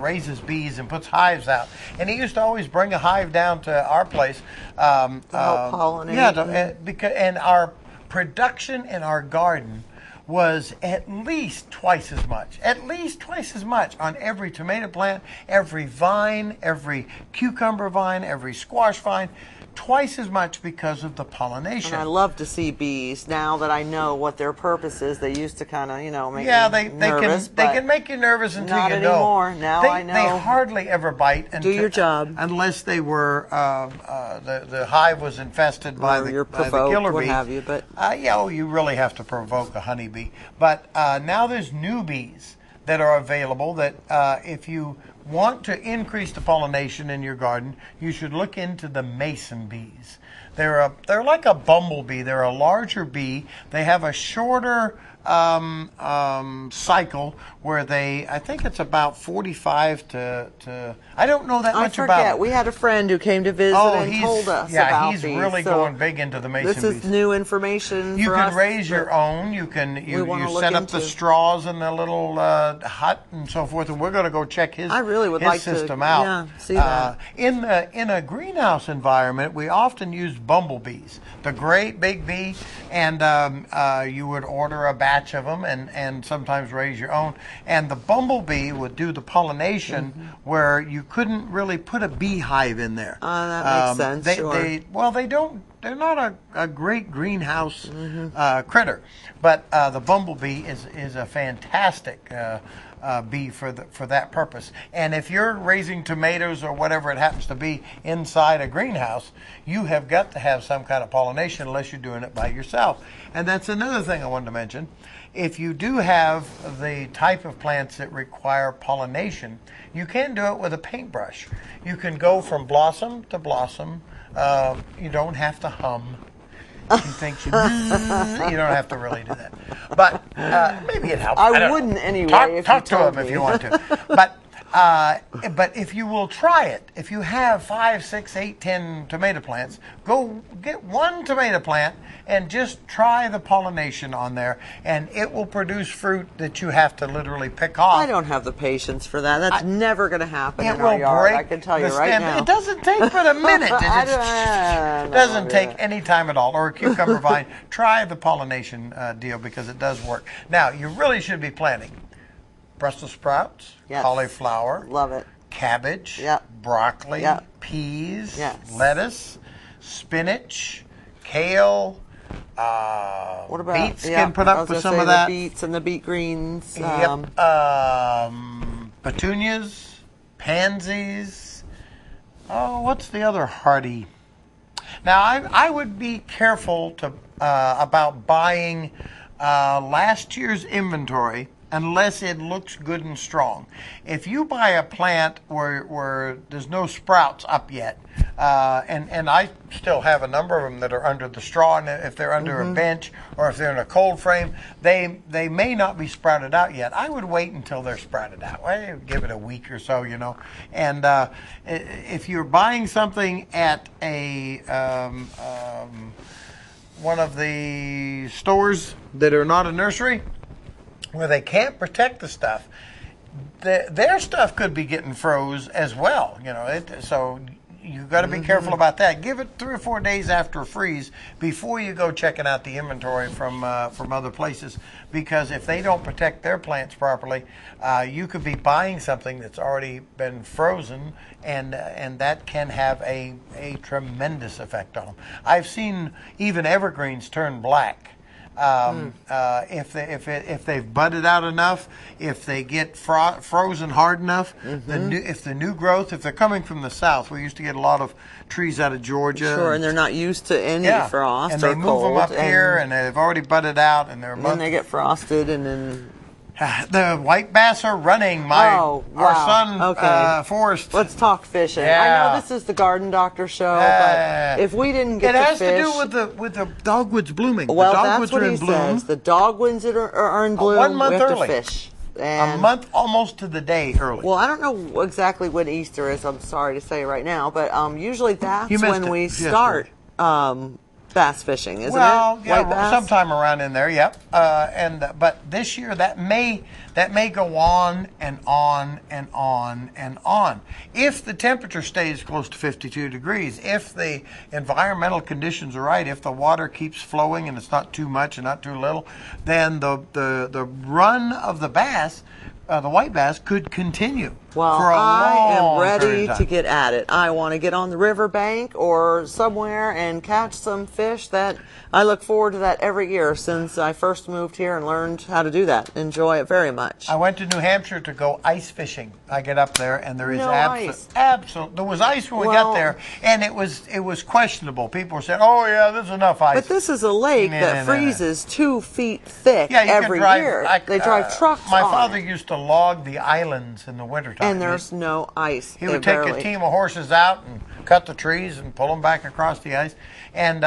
C: raises bees and puts hives out, and he used to always bring a hive down to our place.
D: help pollinate.
C: Yeah, because our production in our garden was at least twice as much on every tomato plant, every vine, every cucumber vine, every squash vine, twice as much because of the pollination.
D: And I love to see bees now that I know what their purpose is. They used to kind of, make
C: they
D: me nervous.
C: they can make you nervous until
D: not
C: you know.
D: anymore. Now
C: they,
D: I know.
C: They hardly ever bite.
D: Do your job.
C: Unless they were the hive was infested by
D: Or you're
C: by the
D: provoked,
C: killer
D: what
C: bee.
D: have you, but-
C: you really have to provoke a honeybee. But now there's new bees that are available that if you want to increase the pollination in your garden, you should look into the mason bees. They're like a bumblebee. They're a larger bee. They have a shorter cycle where I think it's about 45 to I don't know that
D: I
C: much
D: forget.
C: about it.
D: We had a friend who came to visit and told us about
C: he's
D: these.
C: really
D: So
C: going big into the mason
D: this is
C: bees.
D: new information
C: You
D: for
C: can
D: us.
C: raise your own. You
D: wanna look
C: set up the
D: into.
C: straws in the little hut and so forth. And we're going to go check his
D: I really would
C: his
D: like to,
C: system out.
D: yeah, see that.
C: In a greenhouse environment, we often use bumblebees, the great big bee, and you would order a batch of them and sometimes raise your own. And the bumblebee would do the pollination where you couldn't really put a beehive in there.
D: That makes sense, sure.
C: They don't. They're not a great greenhouse critter, but the bumblebee is a fantastic bee for that purpose. And if you're raising tomatoes or whatever it happens to be inside a greenhouse, you have got to have some kind of pollination unless you're doing it by yourself. And that's another thing I wanted to mention. If you do have the type of plants that require pollination, you can do it with a paintbrush. You can go from blossom to blossom. You don't have to hum. She thinks you don't have to really do that. But maybe it helps.
D: I
C: don't
D: wouldn't
C: know.
D: anyway if
C: Talk
D: you
C: to
D: told
C: him if
D: me.
C: you want to. But if you will try it, if you have 5, 6, 8, 10 tomato plants, go get one tomato plant and just try the pollination on there, and it will produce fruit that you have to literally pick off.
D: I don't have the patience for that. That's never going to happen
C: It
D: in our
C: will
D: yard.
C: break
D: I can tell you
C: the
D: right
C: stem.
D: now.
C: It doesn't take but a minute.
D: I
C: It doesn't take any time at all. Or a cucumber vine. Try the pollination deal because it does work. Now, you really should be planting Brussels sprouts,
D: Yes.
C: cauliflower,
D: Love it.
C: cabbage,
D: Yep.
C: broccoli,
D: Yep.
C: peas,
D: Yes.
C: lettuce, spinach, kale.
D: What about
C: beets?
D: yeah,
C: Can put
D: I
C: up
D: was
C: with
D: gonna
C: some
D: say
C: of that.
D: The beets and the beet greens.
C: Yep. Petunias, pansies. Oh, what's the other hardy? Now, I would be careful about buying last year's inventory unless it looks good and strong. If you buy a plant where there's no sprouts up yet, and I still have a number of them that are under the straw, and if they're under a bench or if they're in a cold frame, they may not be sprouted out yet. I would wait until they're sprouted out. Well, give it a week or so, you know. And if you're buying something at a one of the stores that are not a nursery, where they can't protect the stuff, their stuff could be getting froze as well. You know, so you've got to be careful about that. Give it 3 or 4 days after a freeze before you go checking out the inventory from other places, because if they don't protect their plants properly, you could be buying something that's already been frozen, and that can have a tremendous effect on them. I've seen even evergreens turn black. If they've budded out enough, if they get frozen hard enough, if the new growth, if they're coming from the south, we used to get a lot of trees out of Georgia.
D: Sure, and they're not used to any frost
C: and
D: or
C: they move them up here, and they've already budded out, and
D: then they get frosted, and then
C: the white bass are running. Our son, Forrest.
D: Let's talk fishing.
C: Yeah.
D: I know this is the Garden Doctor show, but if we didn't get
C: it has
D: fish,
C: to do with the dogwoods blooming.
D: Well,
C: the dogwoods
D: that's what
C: are
D: he
C: in bloom.
D: says. The dogwoods are in bloom.
C: 1 month
D: we have
C: early.
D: to fish.
C: A
D: And,
C: month almost to the day early.
D: well, I don't know exactly when Easter is. I'm sorry to say right now, but usually that's
C: You missed
D: when
C: it.
D: we
C: Yes,
D: start bass fishing, isn't
C: well,
D: it?
C: yeah,
D: White bass?
C: sometime around in there, yep. But this year that may go on and on and on and on. If the temperature stays close to 52 degrees, if the environmental conditions are right, if the water keeps flowing and it's not too much and not too little, then the run of the bass, the white bass, could continue.
D: Well,
C: for a
D: I am
C: long
D: ready
C: period of
D: to
C: time.
D: get at it. I want to get on the riverbank or somewhere and catch some fish. That I look forward to that every year since I first moved here and learned how to do that. Enjoy it very much.
C: I went to New Hampshire to go ice fishing. I get up there and there is
D: No ice.
C: there was ice when we
D: Well-
C: got there, and it was questionable. People were saying, "Oh yeah, there's enough ice."
D: But this is a lake
C: No,
D: that
C: no, no,
D: freezes 2 feet thick
C: yeah, you
D: every
C: can drive,
D: year. They drive trucks
C: My
D: on
C: father
D: it,
C: used to log the islands in the wintertime.
D: and there's no ice.
C: He would take a team of horses out and cut the trees and pull them back across the ice. And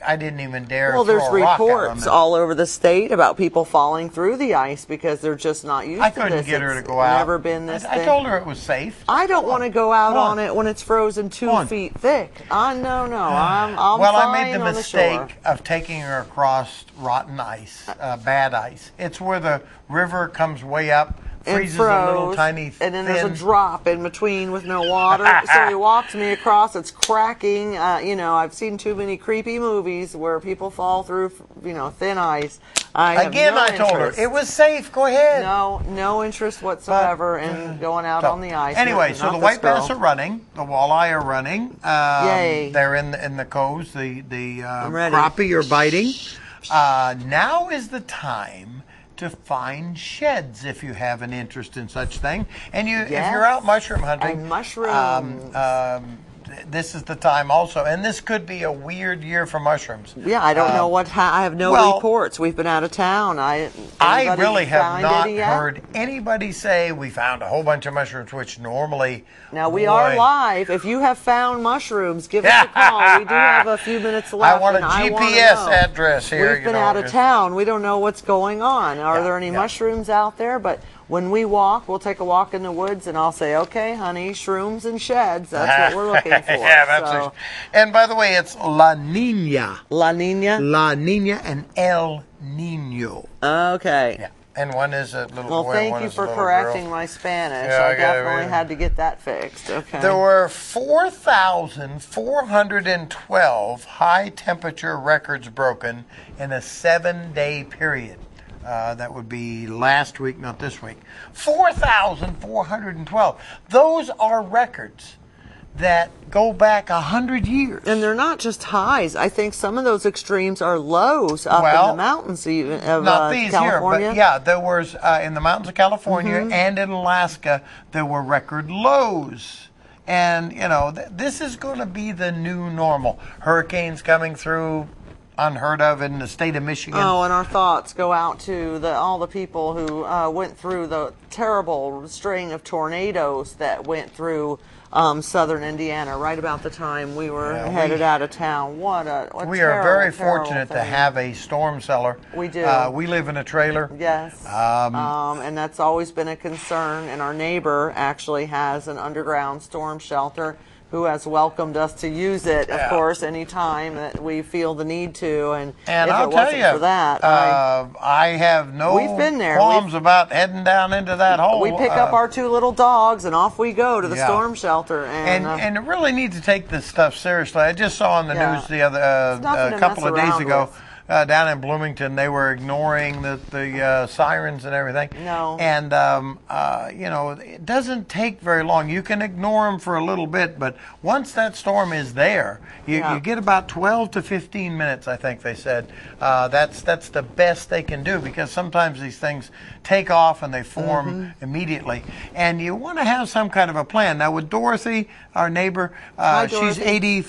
C: I didn't even dare
D: Well,
C: throw
D: there's
C: a rock at
D: reports
C: them.
D: all over the state about people falling through the ice because they're just not used
C: I
D: to
C: couldn't
D: this.
C: get her to
D: It's
C: go out.
D: Never been this
C: I
D: thing.
C: told her it was safe.
D: I don't want to go out
C: Come on.
D: on it when it's frozen 2
C: Come on.
D: feet thick. No. I'm
C: Well,
D: fine
C: I made the
D: on
C: mistake
D: the shore.
C: of taking her across rotten ice, bad ice. It's where the river comes way up,
D: And
C: freezes a little
D: froze,
C: tiny
D: and then there's a
C: thin-
D: drop in between with no water. So he walks me across. It's cracking. I've seen too many creepy movies where people fall through, thin ice. I
C: told her it was safe. Go ahead.
D: No interest whatsoever in going out on the ice.
C: Anyway,
D: Not
C: so the
D: this
C: white bass
D: girl.
C: are running, the walleye are running.
D: Yay.
C: They're in the coves. The
D: ready.
C: crappie are biting. Now is the time to find sheds if you have an interest in such thing. And if you're out mushroom hunting,
D: And mushrooms.
C: this is the time also. And this could be a weird year for mushrooms.
D: Yeah, I don't know I have no reports. We've been out of town.
C: I
D: Anybody
C: really have
D: find
C: not
D: any yet?
C: heard anybody say we found a whole bunch of mushrooms, which normally...
D: Now, we are
C: boy,
D: live. If you have found mushrooms, give us a call. We do have a few minutes left.
C: I want a
D: and I wanna
C: GPS
D: know.
C: address here.
D: We've been out of town. We don't know what's going on. Are there any mushrooms out there? But when we walk, we'll take a walk in the woods, and I'll say, okay, honey, shrooms and sheds. That's what we're looking for.
C: Yeah, that's
D: So,
C: it. And by the way, it's La Nina.
D: La Nina?
C: La Nina and El Nino.
D: Okay.
C: Yeah. And one is a little
D: Well,
C: boy,
D: thank
C: one
D: you
C: is a
D: for
C: little
D: correcting
C: girl.
D: my Spanish.
C: Yeah,
D: I
C: I got it,
D: definitely
C: right.
D: had to get that fixed. Okay.
C: There were 4,412 high temperature records broken in a 7-day period. That would be last week, not this week. 4,412. Those are records that go back 100 years.
D: And they're not just highs. I think some of those extremes are lows up in the mountains even of
C: Not these
D: California.
C: here, but yeah, there was in the mountains of California and in Alaska, there were record lows. And, this is going to be the new normal. Hurricanes coming through, unheard of in the state of Michigan.
D: Oh, and our thoughts go out to all the people who went through the terrible string of tornadoes that went through southern Indiana right about the time we were headed out of town. What a
C: we
D: terrible,
C: are very
D: terrible
C: fortunate
D: thing.
C: to have a storm cellar.
D: We do.
C: We live in a trailer.
D: Yes. And that's always been a concern. And our neighbor actually has an underground storm shelter who has welcomed us to use it, of course, any time that we feel the need to. And if
C: I'll
D: it
C: tell
D: wasn't
C: you,
D: for that,
C: I have no
D: We've been there.
C: qualms about heading down into that hole.
D: we pick up our 2 little dogs and off we go to the
C: Yeah.
D: storm shelter.
C: And it really needs to take this stuff seriously. I just saw on the news the other
D: nothing to
C: a couple
D: mess
C: of days
D: around
C: ago
D: with.
C: down in Bloomington, they were ignoring the sirens and everything.
D: No.
C: And you know, it doesn't take very long. You can ignore them for a little bit, but once that storm is there, you get about 12 to 15 minutes. I think they said that's the best they can do, because sometimes these things take off and they form immediately, and you want to have some kind of a plan. Now with Dorothy, our neighbor, she's 80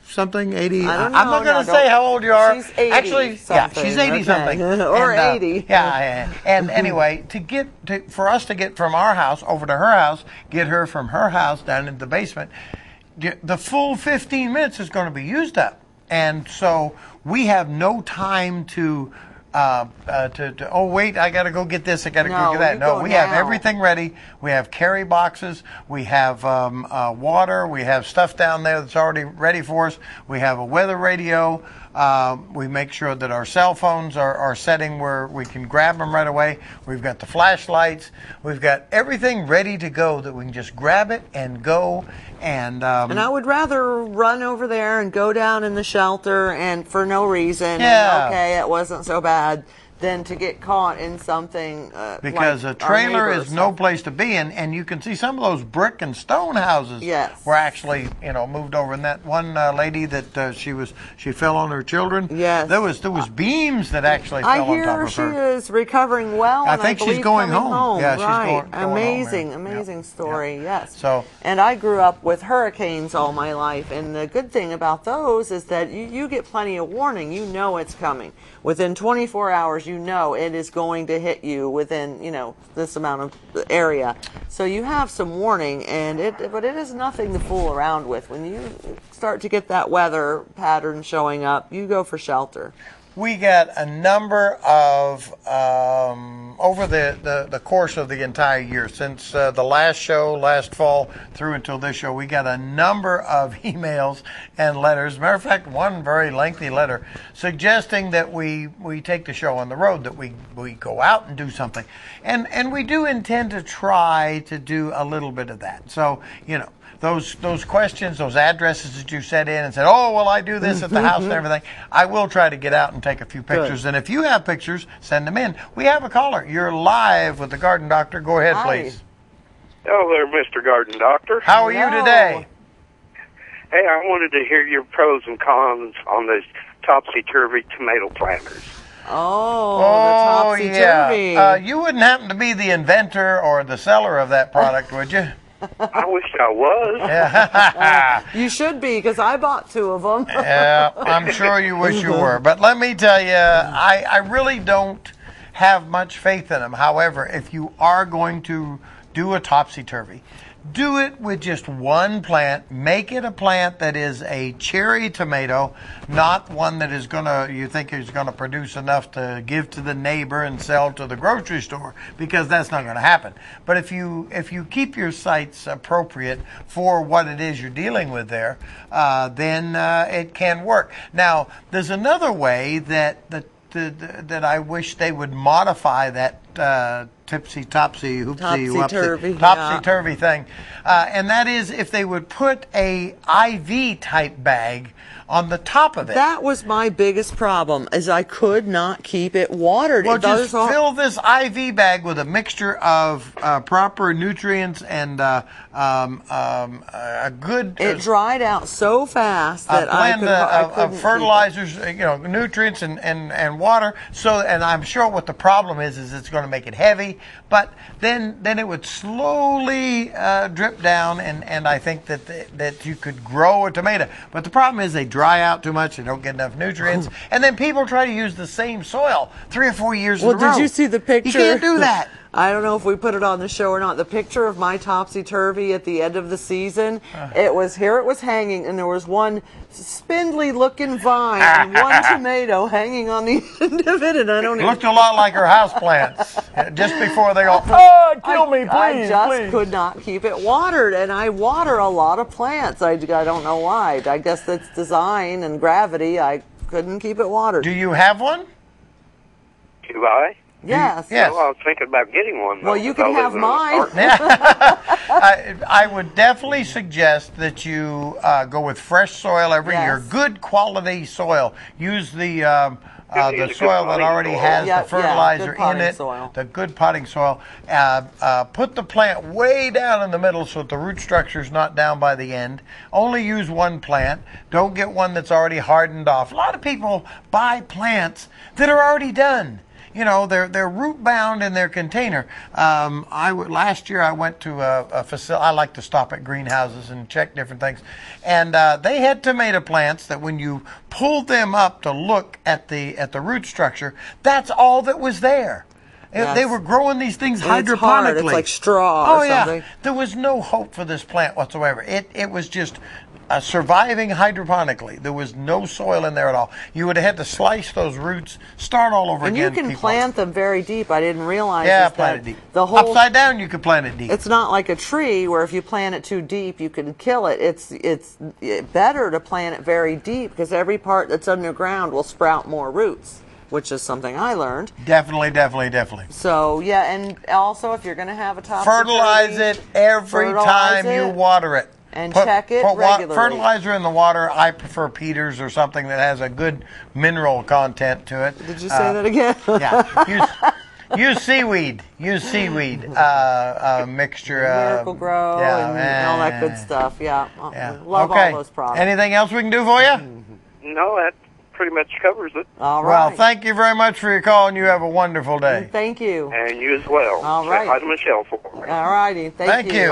C: something, 80.
D: I don't know.
C: I'm not going to say how old you are.
D: She's 80
C: Actually,
D: something.
C: she's 80 something.
D: Or
C: And,
D: 80.
C: Yeah. And anyway, for us to get from our house over to her house, get her from her house down into the basement, the full 15 minutes is going to be used up. And so we have no time to oh wait, I got to go get this, I got to go get that.
D: you
C: No,
D: go
C: we
D: now.
C: have everything ready. We have carry boxes. We have water. We have stuff down there that's already ready for us. We have a weather radio. We make sure that our cell phones are setting where we can grab them right away. We've got the flashlights. We've got everything ready to go that we can just grab it and go. And
D: I would rather run over there and go down in the shelter and for no reason.
C: Yeah.
D: And okay, it wasn't so bad. Than to get caught in something
C: because
D: like
C: a trailer
D: our
C: is
D: neighbors.
C: no place to be, and you can see some of those brick and stone houses
D: Yes.
C: were actually moved over. And that one lady that she fell on her children.
D: Yes.
C: there was beams that actually
D: I
C: fell on top
D: hear
C: of
D: she
C: her.
D: is recovering well.
C: I
D: and
C: think she's
D: believe
C: going
D: coming
C: home. Yeah, she's
D: right.
C: going home,
D: Amazing,
C: yeah.
D: amazing
C: Yeah.
D: story. Yes.
C: So-
D: and I grew up with hurricanes all my life, and the good thing about those is that you get plenty of warning. You know it's coming. Within 24 hours, you know it is going to hit you within this amount of area. So you have some warning, but it is nothing to fool around with. When you start to get that weather pattern showing up, you go for shelter.
C: We got a number of, over the course of the entire year, since the last show, last fall, through until this show, we got a number of emails and letters. Matter of fact, one very lengthy letter suggesting that we take the show on the road, that we go out and do something. And we do intend to try to do a little bit of that. So, those questions, those addresses that you set in and said, oh, well, I do this at the house and everything, I will try to get out and take a few pictures.
D: Good.
C: And if you have pictures, send them in. We have a caller. You're live with the Garden Doctor. Go ahead,
D: Hi.
C: please.
H: Hello there, Mr. Garden Doctor.
C: How are you
D: Hello.
C: today?
H: Hey, I wanted to hear your pros and cons on those topsy-turvy tomato planters.
D: Oh, the topsy-turvy.
C: Yeah. You wouldn't happen to be the inventor or the seller of that product, would you?
H: I wish I was.
C: Yeah.
D: You should be, because I bought 2 of them.
C: Yeah, I'm sure you wish you were. But let me tell you, I really don't have much faith in them. However, if you are going to do a topsy-turvy, do it with just one plant. Make it a plant that is a cherry tomato, not one that is you think is going to produce enough to give to the neighbor and sell to the grocery store, because that's not going to happen. But if you keep your sites appropriate for what it is you're dealing with there, then it can work. Now, there's another way that I wish they would modify that topsy-turvy thing, and that is if they would put a IV type bag on the top of it.
D: That was my biggest problem, is I could not keep it watered.
C: Well, just fill this IV bag with a mixture of proper nutrients and a good.
D: It dried out so fast that I
C: blend
D: couldn't
C: of fertilizers, nutrients and water. So, and I'm sure what the problem is it's going to make it heavy, but then it would slowly drip down, and I think that you could grow a tomato. But the problem is they dry out too much, they don't get enough nutrients, and then people try to use the same soil 3 or 4 years in a row.
D: Well, did you see the picture?
C: You can't do that.
D: I don't know if we put it on the show or not. The picture of my topsy-turvy at the end of the season, it was hanging, and there was one spindly-looking vine and one tomato hanging on the end of it, and I don't
C: It looked a lot like her houseplants just before they all, kill me, please,
D: I just
C: please.
D: could not keep it watered, and I water a lot of plants. I don't know why. I guess that's design and gravity. I couldn't keep it watered.
C: Do you have one?
H: Do I?
D: Yes.
C: Yes.
H: Well, I was thinking about getting one.
D: Well, you can have mine.
C: I would definitely suggest that you go with fresh soil every year. Good quality soil. Use the soil that already has the fertilizer in it, the good potting soil. Put the plant way down in the middle so that the root structure is not down by the end. Only use one plant. Don't get one that's already hardened off. A lot of people buy plants that are already done. You know, they're root bound in their container. Last year I went to a facility. I like to stop at greenhouses and check different things, and they had tomato plants that when you pulled them up to look at the root structure, that's all that was there. They were growing these things hydroponically.
D: It's hard. It's like straw or something.
C: Yeah. There was no hope for this plant whatsoever. It was just surviving hydroponically. There was no soil in there at all. You would have had to slice those roots, start all over again.
D: And you can plant them very deep. I didn't realize
C: plant it deep.
D: The whole
C: upside down you could plant it deep.
D: It's not like a tree where if you plant it too deep you can kill it. It's better to plant it very deep because every part that's underground will sprout more roots, which is something I learned.
C: Definitely.
D: So, yeah, and also if you're going to have a topsy-turvy,
C: fertilize it every time you water it.
D: And check it regularly.
C: Fertilizer in the water, I prefer Peters or something that has a good mineral content to it.
D: Did you say that again?
C: Yeah. Use seaweed. Mixture of
D: Miracle-Gro and all that good stuff. Yeah. Love all those products.
C: Anything else we can do for you?
H: No, that pretty much covers it.
D: All right.
C: Well, thank you very much for your call, and you have a wonderful day.
D: Thank you.
H: And you as well.
D: All right.
H: Hi to Michelle for me.
D: All righty. Thank you.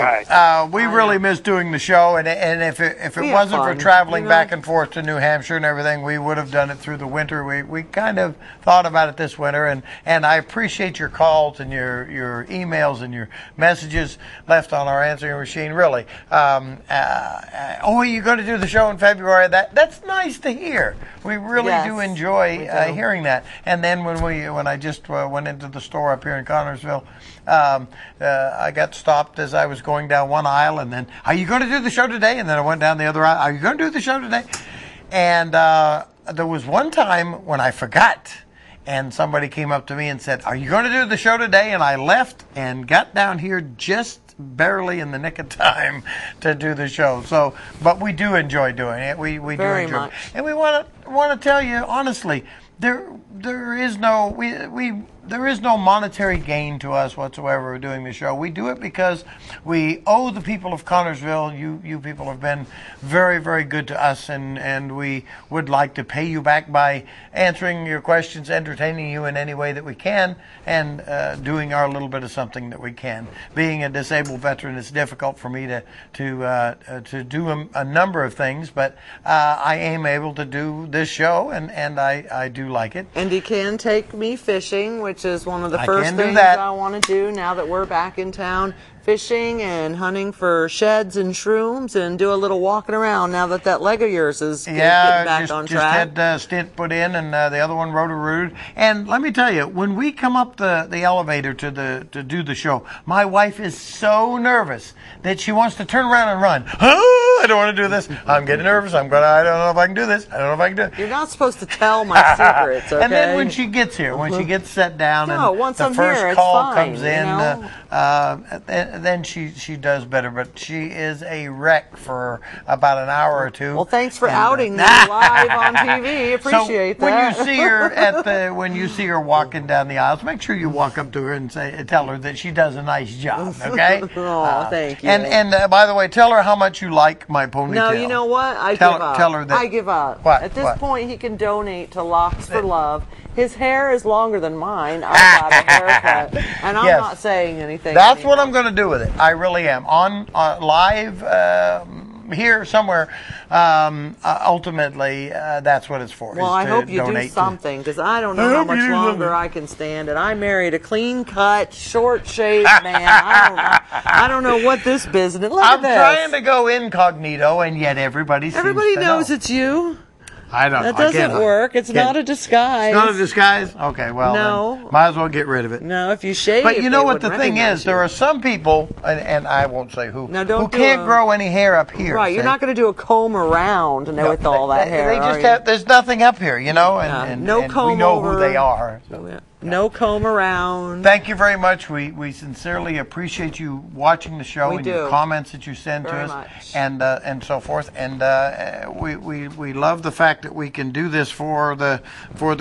C: We really miss doing the show, and if it wasn't for traveling back and forth to New Hampshire and everything, we would have done it through the winter. We kind of thought about it this winter, and I appreciate your calls and your emails and your messages left on our answering machine. Really. You're going to do the show in February. That's nice to hear. We really do enjoy hearing that. And then when I just went into the store up here in Connorsville, I got stopped as I was going down one aisle, and then, are you going to do the show today? And then I went down the other aisle, are you going to do the show today? And there was one time when I forgot, and somebody came up to me and said, are you going to do the show today? And I left and got down here just barely in the nick of time to do the show. So, but we do enjoy doing it. We do enjoy it. And we want to tell you honestly, there is no monetary gain to us whatsoever for doing the show. We do it because we owe the people of Connorsville. You people have been very, very good to us, and we would like to pay you back by answering your questions, entertaining you in any way that we can, and doing our little bit of something that we can. Being a disabled veteran, it's difficult for me to do a number of things, but I am able to do this show, and I do like it.
D: And he can take me fishing, which is one of the first things I want to do now that we're back in town. Fishing and hunting for sheds and shrooms, and do a little walking around now that leg of yours is getting back on track.
C: Just had stint put in, and the other one Roto-Rooted. And let me tell you, when we come up the elevator to do the show, my wife is so nervous that she wants to turn around and run. Oh, I don't want to do this. I'm getting nervous. I don't know if I can do this. I don't know if I can do it.
D: You're not supposed to tell my secrets, okay?
C: And then when she gets here, when she gets set down,
D: once
C: the
D: I'm
C: first
D: here,
C: call
D: it's fine,
C: comes in, then she does better. But she is a wreck for about an hour or two.
D: Well, thanks for outing me live on TV. Appreciate that.
C: When you see her when you see her walking down the aisles, make sure you walk up to her and tell her that she does a nice job. Okay?
D: Thank you.
C: And by the way, tell her how much you like my ponytail.
D: No, you know what? I
C: Tell
D: give
C: her-
D: up.
C: tell her that-
D: I give up.
C: What?
D: At this
C: What?
D: point, he can donate to Locks for Love. His hair is longer than mine. I got a haircut, and I'm
C: Yes.
D: not saying anything.
C: That's what
D: anymore.
C: I'm going to do with it. I really am. On live here somewhere. Ultimately, that's what it's for.
D: Well,
C: is
D: I
C: to
D: hope you do
C: donate to-
D: something, because I don't know
C: I
D: how
C: hope you
D: much
C: do
D: longer
C: something.
D: I can stand it. I married a clean-cut, short-shaved man. I don't know what this business. Look
C: I'm
D: at this.
C: trying to go incognito, and yet everybody seems
D: Everybody
C: to
D: knows
C: know.
D: it's you.
C: I don't.
D: That
C: I can't-
D: doesn't work. It's
C: can't-
D: not a disguise.
C: It's not a disguise. Okay, well,
D: No.
C: then might as well get rid of it.
D: No, if you shave.
C: But you know
D: they
C: what the
D: would
C: thing
D: recognize
C: is? There
D: you.
C: are some people, and I won't say who,
D: Now, don't
C: who
D: do
C: can't
D: a-
C: grow any hair up here.
D: Right, you're
C: see?
D: not going to do a comb around and with all that hair.
C: They
D: are
C: just
D: you?
C: have. There's nothing up here, you know,
D: Yeah,
C: and
D: no
C: and
D: comb
C: we know
D: over.
C: who they are.
D: No comb around.
C: Thank you very much. We sincerely appreciate you watching the show
D: We
C: and
D: do.
C: your comments that you send to
D: Very
C: us
D: much.
C: and so forth. And we love the fact that we can do this for the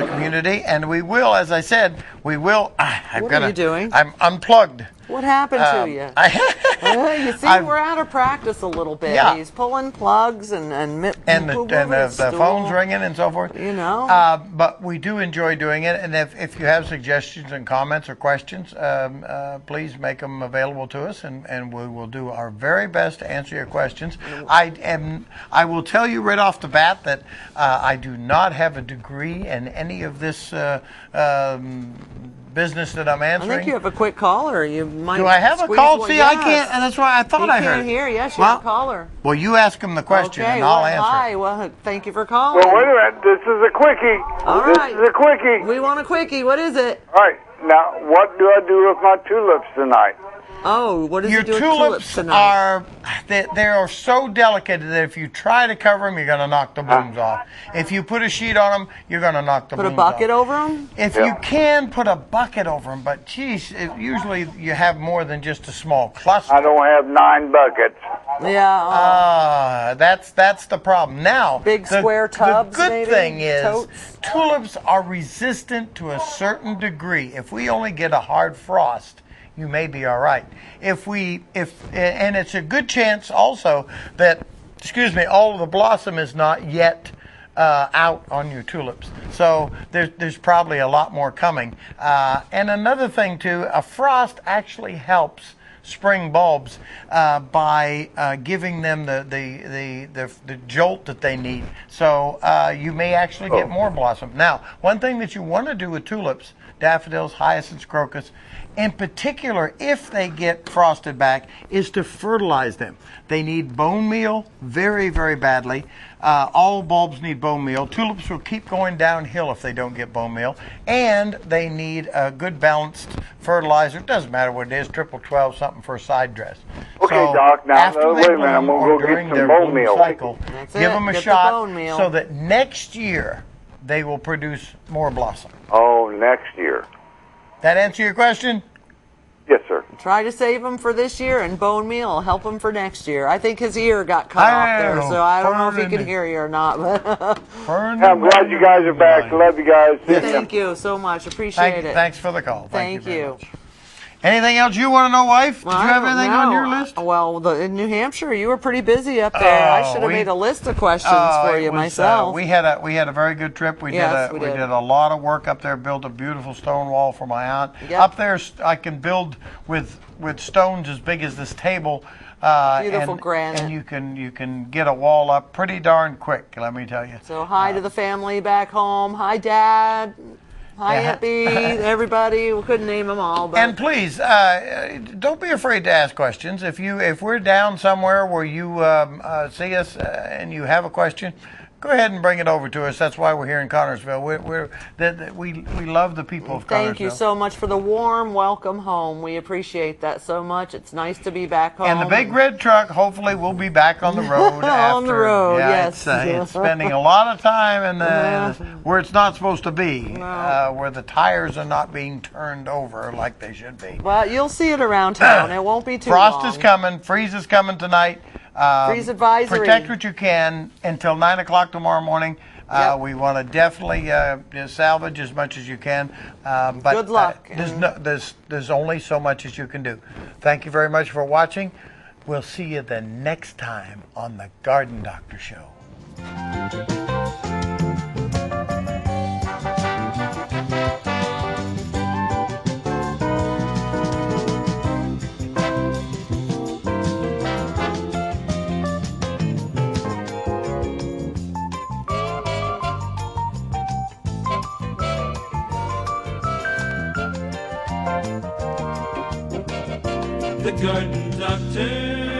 C: community. And we will, as I said, we will.
D: What are you doing?
C: I'm unplugged.
D: What happened to you? You see,
C: I've-
D: we're out of practice a little bit.
C: Yeah.
D: He's pulling plugs and
C: the phone's ringing and so forth.
D: You know.
C: But we do enjoy doing it, and if you have suggestions and comments or questions, please make them available to us, and we will do our very best to answer your questions. I will tell you right off the bat that I do not have a degree in any of this business that I'm
D: I
C: answering.
D: think you have a quick caller. You might.
C: Do I have a
D: squeeze
C: call?
D: one-
C: See, I
D: yes.
C: can't, and that's why I thought
D: He
C: I heard.
D: can't
C: it.
D: hear. Yes, you
C: Well,
D: have a caller.
C: Well, you ask him the question,
D: Okay,
C: and I'll
D: well,
C: answer.
D: hi. Well, thank you for calling.
E: Well, wait a minute. This is a quickie.
D: All
E: this
D: right.
E: is a quickie.
D: We want a quickie. What is it?
E: All right. Now, what do I do with my tulips tonight?
D: Oh, what does
C: Your
D: he do with
C: tulips
D: tonight?
C: are they are so delicate that if you try to cover them, you're going to knock the blooms off. If you put a sheet on them, you're going to knock the
D: Put a
C: blooms off.
D: bucket over them?
C: If
E: Yeah.
C: you can put a bucket over them, but geez, usually you have more than just a small cluster.
E: I don't have 9 buckets.
D: Yeah.
C: That's the problem. Now,
D: Big square tubs,
C: The good
D: maybe?
C: thing is
D: Totes?
C: tulips are resistant to a certain degree. If we only get a hard frost, you may be all right. And it's a good chance also that, all of the blossom is not yet out on your tulips. So there's probably a lot more coming. And another thing too, a frost actually helps spring bulbs by giving them the jolt that they need. So you may actually get more blossom. Now, one thing that you want to do with tulips, daffodils, hyacinths, crocus, in particular, if they get frosted back, is to fertilize them. They need bone meal very, very badly. All bulbs need bone meal. Tulips will keep going downhill if they don't get bone meal. And they need a good balanced fertilizer. It doesn't matter what it is, triple 12, something for a side dress.
E: Okay,
C: So
E: Doc, now,
C: after
E: wait
C: they
E: a minute, I'm
C: bloom
E: gonna
C: or
E: go get
C: during
E: some
C: their
E: bone
C: bloom
E: meal.
C: cycle,
D: That's
C: give
D: it,
C: them a
D: get the
C: shot
D: bone meal.
C: so that next year they will produce more blossom.
E: Oh, next year.
C: That answer your question?
E: Yes, sir.
D: Try to save them for this year, and bone meal will help him for next year. I think his ear got cut off there, so I don't know if he can hear you or not. But
E: I'm glad you guys are back. Love you guys.
D: thank you so much. Appreciate it.
C: Thanks for the call.
D: Thank
C: very
D: you.
C: much. Anything else you want to know, wife? Did you have anything on your list?
D: Well, in New Hampshire, you were pretty busy up there. I should have made a list of questions for you myself.
C: We had a very good trip. We did a lot of work up there. Built a beautiful stone wall for my aunt.
D: Yep.
C: Up there, I can build with stones as big as this table.
D: Beautiful granite.
C: And you can get a wall up pretty darn quick. Let me tell you.
D: So hi to the family back home. Hi, Dad. Hi,
C: Yeah.
D: Aunt B. Everybody. We couldn't name them all, but
C: And please, don't be afraid to ask questions. If we're down somewhere where you see us and you have a question, go ahead and bring it over to us. That's why we're here in Connersville. We love the people of Connersville.
D: thank you so much for the warm welcome home. We appreciate that so much. It's nice to be back home.
C: And the big red truck, hopefully, will be back on the road.
D: On the road,
C: yeah,
D: yes.
C: It's spending a lot of time in where it's not supposed to be, where the tires are not being turned over like they should be.
D: Well, you'll see it around town. It won't be too
C: Frost
D: long.
C: is coming. Freeze is coming tonight.
D: Freeze advisory.
C: Protect what you can until 9 o'clock tomorrow morning.
D: Yep.
C: We want to definitely salvage as much as you can. But
D: Good luck.
C: there's only so much as you can do. Thank you very much for watching. We'll see you the next time on the Garden Doctor Show.
A: The Garden Doctor.